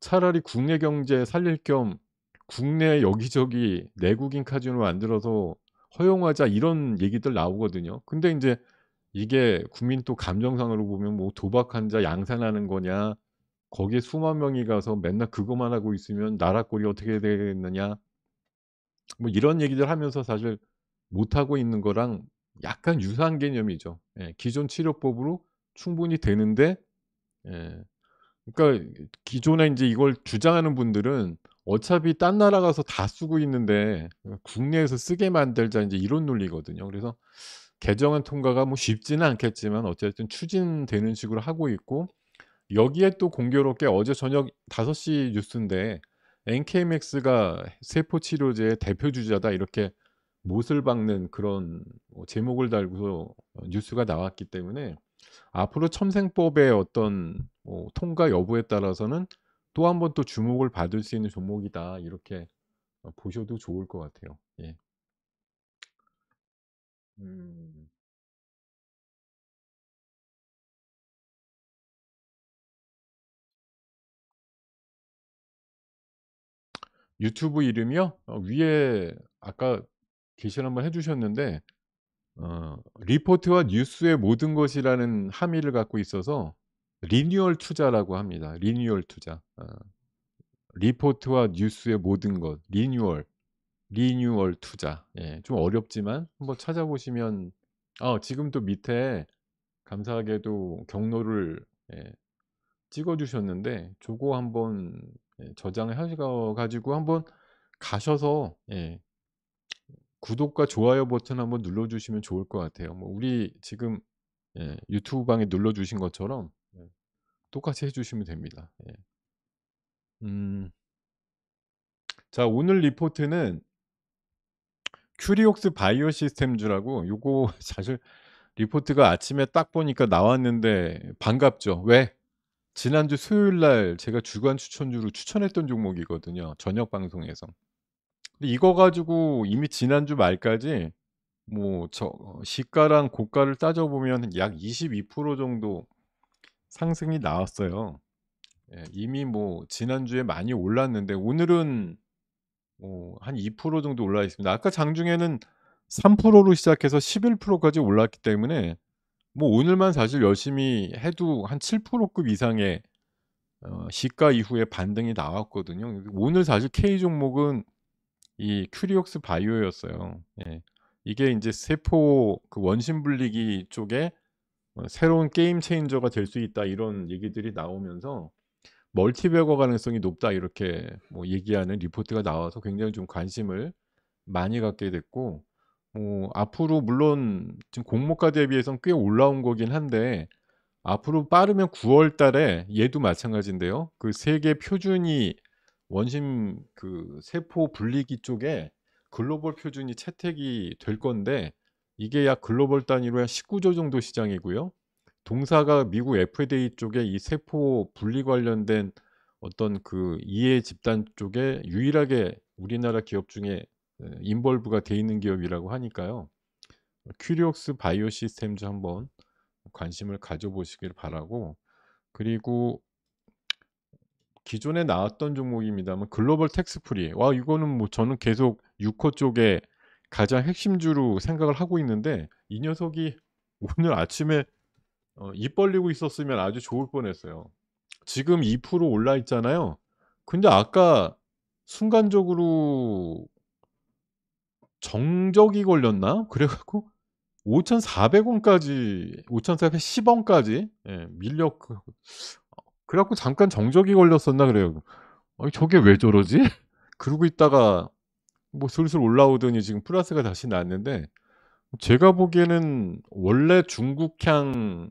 차라리 국내 경제 살릴 겸 국내 여기저기 내국인 카지노 만들어서 허용하자 이런 얘기들 나오거든요. 근데 인제 이게 국민 또 감정상으로 보면 뭐 도박 환자 양산하는 거냐, 거기에 수만 명이 가서 맨날 그거만 하고 있으면 나라 꼴이 어떻게 되겠느냐, 뭐 이런 얘기들 하면서 사실 못하고 있는 거랑 약간 유사한 개념이죠. 예. 기존 치료법으로 충분히 되는데 예, 그러니까 기존에 인제 이걸 주장하는 분들은 어차피 딴 나라 가서 다 쓰고 있는데 국내에서 쓰게 만들자 인제 이런 논리거든요. 그래서 개정안 통과가 뭐 쉽지는 않겠지만 어쨌든 추진되는 식으로 하고 있고, 여기에 또 공교롭게 어제 저녁 5시 뉴스인데 "엔케이맥스가 세포 치료제의 대표 주자다." 이렇게 못을 박는 그런 제목을 달고서 뉴스가 나왔기 때문에 앞으로 첨생법의 어떤 뭐 통과 여부에 따라서는 또 한 번 또 주목을 받을 수 있는 종목이다. 이렇게 보셔도 좋을 것 같아요. 예. 음. 유튜브 이름이요? 위에 아까 게시를 한번 해 주셨는데 리포트와 뉴스의 모든 것이라는 함의를 갖고 있어서 리뉴얼 투자라고 합니다. 리뉴얼 투자. 리포트와 뉴스의 모든 것. 리뉴얼 투자. 예. 좀 어렵지만 한번 찾아보시면 지금 또 밑에 감사하게도 경로를 예 찍어 주셨는데 조거 한번 저장을 하셔 가지고 한번 가셔서 구독과 좋아요 버튼 한번 눌러 주시면 좋을 것 같아요. 뭐 우리 지금 유튜브 방에 눌러 주신 것처럼 똑같이 해 주시면 됩니다. 예. 음. 자, 오늘 리포트는 큐리옥스 바이오 시스템즈라고, 요거 사실 리포트가 아침에 딱 보니까 나왔는데 반갑죠. 왜? 지난주 수요일 날 제가 주간 추천주로 추천했던 종목이거든요, 저녁 방송에서. 근데 이거 가지고 이미 지난주 말까지 뭐 시가랑 고가를 따져 보면 약 22% 정도 상승이 나왔어요. 예, 이미 뭐 지난주에 많이 올랐는데 오늘은 뭐 한 2% 정도 올라 있습니다. 아까 장중에는 3%로 시작해서 11% 까지 올랐기 때문에 뭐 오늘만 사실 열심히 해도 한 7%급 이상의 시가 이후에 반등이 나왔거든요. 오늘 사실 K 종목은 이 큐리옥스 바이오였어요. 예. 이게 인제 세포 그 원심 분리기 쪽에 "새로운 게임 체인저가 될 수 있다." 이런 얘기들이 나오면서 "멀티배거 가능성이 높다." 이렇게 뭐 얘기하는 리포트가 나와서 굉장히 좀 관심을 많이 갖게 됐고, 앞으로 물론 지금 공모가 대비해서는 꽤 올라온 거긴 한데 앞으로 빠르면 9월 달에 얘도 마찬가지인데요. 그 세계 표준이 원심 그 세포 분리기 쪽에 글로벌 표준이 채택이 될 건데 이게 약 글로벌 단위로 한 19조 정도 시장이고요. 동사가 미국 FDA 쪽에 이 세포 분리 관련된 어떤 그 이해 집단 쪽에 유일하게 우리나라 기업 중에 인볼브가 돼 있는 기업이라고 하니까요. 큐리옥스 바이오시스템즈 한번 관심을 가져 보시길 바라고, 그리고 기존에 나왔던 종목입니다만 글로벌 텍스프리, 와 이거는 뭐 저는 계속 유커 쪽에 가장 핵심주로 생각을 하고 있는데, 이 녀석이 오늘 아침에 입 벌리고 있었으면 아주 좋을 뻔했어요. 지금 2% 올라 있잖아요. 근데 아까 순간적으로 정적이 걸렸나? 그래 갖고 5,400 원까지, 5,410 원까지 밀려 그래 갖고 잠깐 정적이 걸렸었나 그래요. 아니 저게 왜 저러지? 그러고 있다가 뭐 슬슬 올라오더니 지금 플러스가 다시 났는데, 제가 보기에는 원래 중국향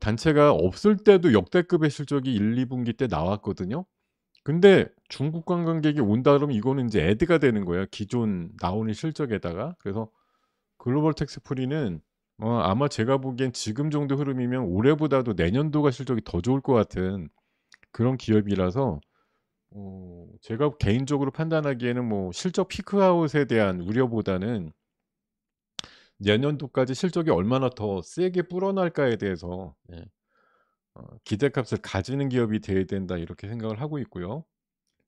단체가 없을 때도 역대급의 실적이 1-2 분기 때 나왔거든요. 근데 중국 관광객이 온다 그러면 이거는 인제 애드가 되는 거예요, 기존 나오는 실적에다가. 그래서 글로벌 텍스프리는 아마 제가 보기엔 지금 정도 흐름이면 올해보다도 내년도가 실적이 더 좋을 것 같은 그런 기업이라서, 제가 개인적으로 판단하기에는 뭐 실적 피크아웃에 대한 우려보다는 내년도까지 실적이 얼마나 더 세게 불어날까에 대해서 기대값을 가지는 기업이 돼야 된다, 이렇게 생각을 하고 있고요.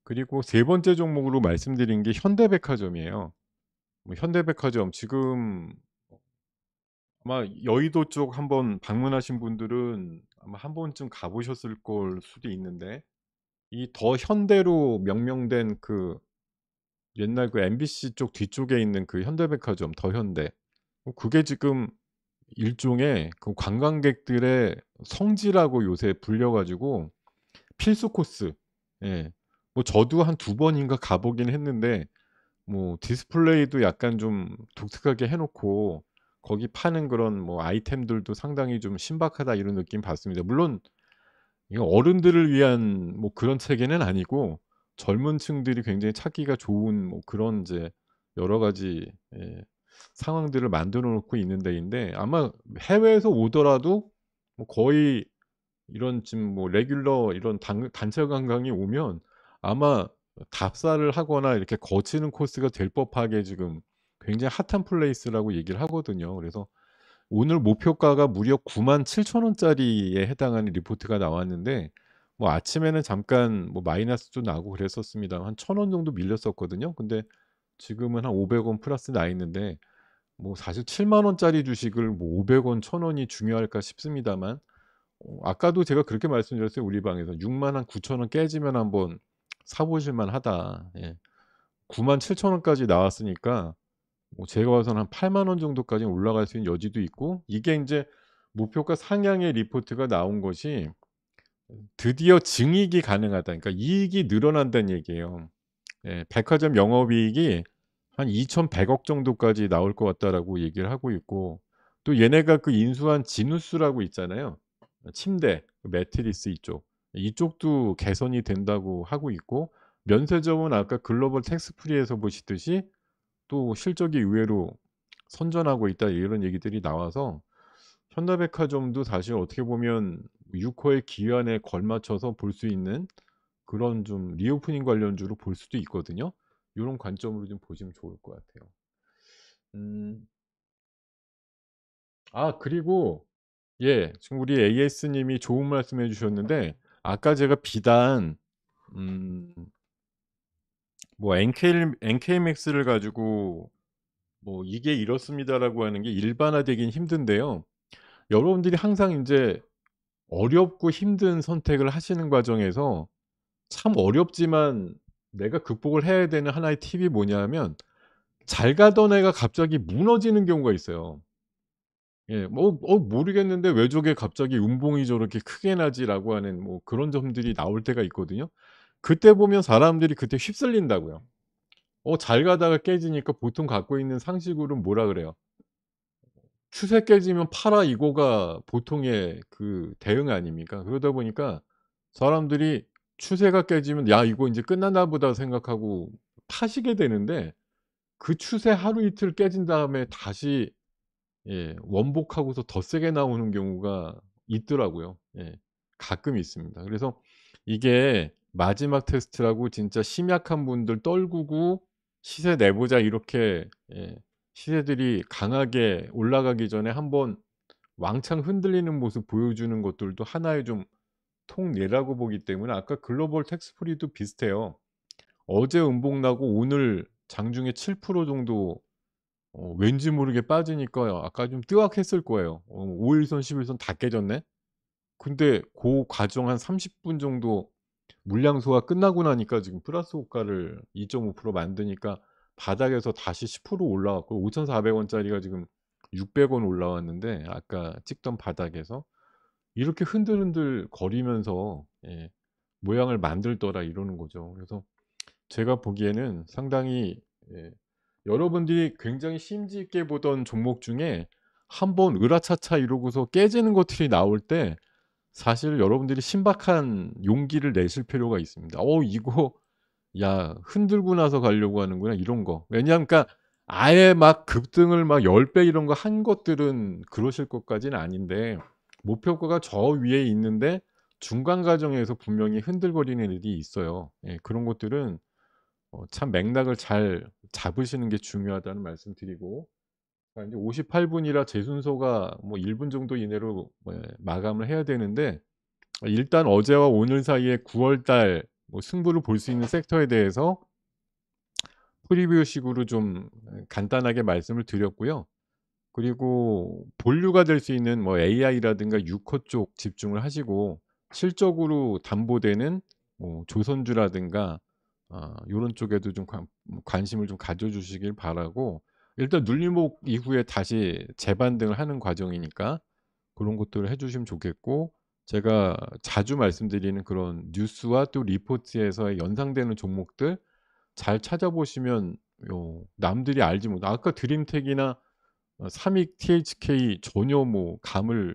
그리고 세 번째 종목으로 말씀드린 게 현대백화점이에요. 뭐 현대백화점 지금 아마 여의도 쪽 한번 방문하신 분들은 아마 한 번쯤 가 보셨을 걸 수도 있는데, 이 더 현대로 명명된 그 옛날 그 MBC 쪽 뒤쪽에 있는 그 현대백화점 더현대, 그게 지금 일종의 그 관광객들의 성지라고 요새 불려 가지고 필수 코스. 예. 뭐 저도 한 두 번인가 가 보긴 했는데, 뭐 디스플레이도 약간 좀 독특하게 해 놓고 거기 파는 그런 뭐 아이템들도 상당히 좀 신박하다, 이런 느낌 받습니다. 물론 이거 어른들을 위한 뭐 그런 체계는 아니고 젊은 층들이 굉장히 찾기가 좋은 뭐 그런 인제 여러 가지 상황들을 만들어 놓고 있는 데인데, 아마 해외에서 오더라도 뭐 거의 이런 지금 뭐 레귤러 이런 단 단체 관광이 오면 아마 답사를 하거나 이렇게 거치는 코스가 될 법하게 지금 굉장히 핫한 플레이스라고 얘기를 하거든요. 그래서 오늘 목표가가 무려 97,000 원짜리에 해당하는 리포트가 나왔는데, 뭐 아침에는 잠깐 뭐 마이너스도 나고 그랬었습니다. 한 1,000원 정도 밀렸었거든요. 근데 지금은 한 500원 플러스 나 있는데, 뭐 사실 7만 원짜리 주식을 뭐 500 원, 1,000 원이 중요할까 싶습니다만, 아까도 제가 그렇게 말씀드렸어요, 우리 방에서. 6만 한 9천 원 깨지면 한번 사 보실 만하다. 예. 97,000 원까지 나왔으니까 뭐 제가 봐서는 한 8만 원 정도까지 올라갈 수 있는 여지도 있고, 이게 인제 목표가 상향의 리포트가 나온 것이 드디어 증익이 가능하다, 그러니까 이익이 늘어난다는 얘기예요. 예. 백화점 영업이익이 한 2,100억 정도까지 나올 것 같다라고 얘기를 하고 있고, 또 얘네가 그 인수한 지누스라고 있잖아요. 침대, 그 매트리스 이쪽. 이쪽도 개선이 된다고 하고 있고, 면세점은 아까 글로벌 텍스프리에서 보시듯이 또 실적이 의외로 선전하고 있다, 이런 얘기들이 나와서 현대백화점도 사실 어떻게 보면 유코의 기한에 걸맞춰서 볼 수 있는 그런 좀 리오프닝 관련주로 볼 수도 있거든요. 요런 관점으로 좀 보시면 좋을 것 같아요. 음. 그리고 지금 우리 AS 님이 좋은 말씀해 주셨는데, 아까 제가 비단 음 뭐 NKMX를 가지고 뭐 "이게 이렇습니다."라고 하는 게 일반화되긴 힘든데요. 여러분들이 항상 인제 어렵고 힘든 선택을 하시는 과정에서 참 어렵지만 내가 극복을 해야 되는 하나의 팁이 뭐냐하면, 잘 가던 애가 갑자기 무너지는 경우가 있어요. 뭐 모르겠는데 '왜 저게 갑자기 운봉이 저렇게 크게 나지?'라고 하는 뭐 그런 점들이 나올 때가 있거든요. 그때 보면 사람들이 그때 휩쓸린다고요. 잘 가다가 깨지니까 보통 갖고 있는 상식으로는 뭐라 그래요? "추세 깨지면 팔아." 이거가 보통의 그 대응 아닙니까? 그러다 보니까 사람들이 추세가 깨지면 '야 이거 인제 끝났나 보다.' 생각하고 파시게 되는데, 그 추세 하루 이틀 깨진 다음에 다시 원복하고서 더 세게 나오는 경우가 있더라고요. 가끔 있습니다. 그래서 이게 마지막 테스트라고 진짜 심약한 분들 떨구고 시세 내보자 이렇게 시세들이 강하게 올라가기 전에 한번 왕창 흔들리는 모습 보여주는 것들도 하나의 좀 통례라고 보기 때문에 아까 글로벌 텍스프리도 비슷해요. 어제 음봉 나고 오늘 장중에 7% 정도 왠지 모르게 빠지니까 아까 좀 뜨악했을 거예요. 5 일선 10 일선 다 깨졌네. 근데 고 과정 한 30분 정도 물량 소화 끝나고 나니까 지금 플러스 호가를 2.5% 만드니까 바닥에서 다시 10% 올라왔고 5,400 원짜리가 지금 600원 올라왔는데 아까 찍던 바닥에서 이렇게 흔들흔들 거리면서 모양을 만들더라 이러는 거죠. 그래서 제가 보기에는 상당히 여러분들이 굉장히 심지 있게 보던 종목 중에 한번 으라차차 이러고서 깨지는 것들이 나올 때 사실 여러분들이 신박한 용기를 내실 필요가 있습니다. 이거 야 흔들고 나서 가려고 하는구나.' 이런 거. 왜냐하면 그러니까 아예 막 급등을 막 10배 이런 거 한 것들은 그러실 것까지는 아닌데 목표가가 저 위에 있는데 중간 과정에서 분명히 흔들거리는 일이 있어요. 그런 것들은 참 맥락을 잘 잡으시는 게 중요하다는 말씀 드리고, 자 인제 58 분이라 제 순서가 뭐 1분 정도 이내로 마감을 해야 되는데, 일단 어제와 오늘 사이에 9월 달 뭐 승부를 볼 수 있는 섹터에 대해서 프리뷰식으로 좀 간단하게 말씀을 드렸고요. 그리고 본류가 될 수 있는 뭐 AI라든가 유커 쪽 집중을 하시고 실적으로 담보되는 뭐 조선주라든가 요런 쪽에도 좀 관심을 좀 가져 주시길 바라고, 일단 눌림목 이후에 다시 재반등을 하는 과정이니까 그런 것들을 해 주시면 좋겠고, 제가 자주 말씀드리는 그런 뉴스와 또 리포트에서의 연상되는 종목들 잘 찾아보시면 남들이 알지 못 아까 드림텍이나 삼익 THK 전혀 뭐 감을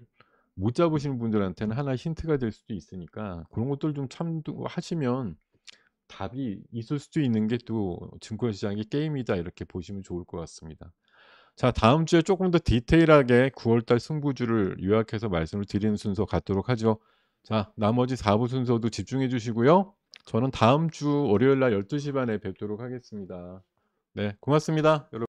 못 잡으시는 분들한테는 하나의 힌트가 될 수도 있으니까 그런 것들 좀 참고하시면 답이 있을 수도 있는 게 또 '증권 시장이 게임이다.' 이렇게 보시면 좋을 것 같습니다. 자, 다음 주에 쪼끔 더 디테일하게 9월 달 승부주를 요약해서 말씀을 드리는 순서 갖도록 하죠. 자, 나머지 4부 순서도 집중해 주시고요. 저는 다음 주 월요일 날 12시 반에 뵙도록 하겠습니다. 네, 고맙습니다. 여러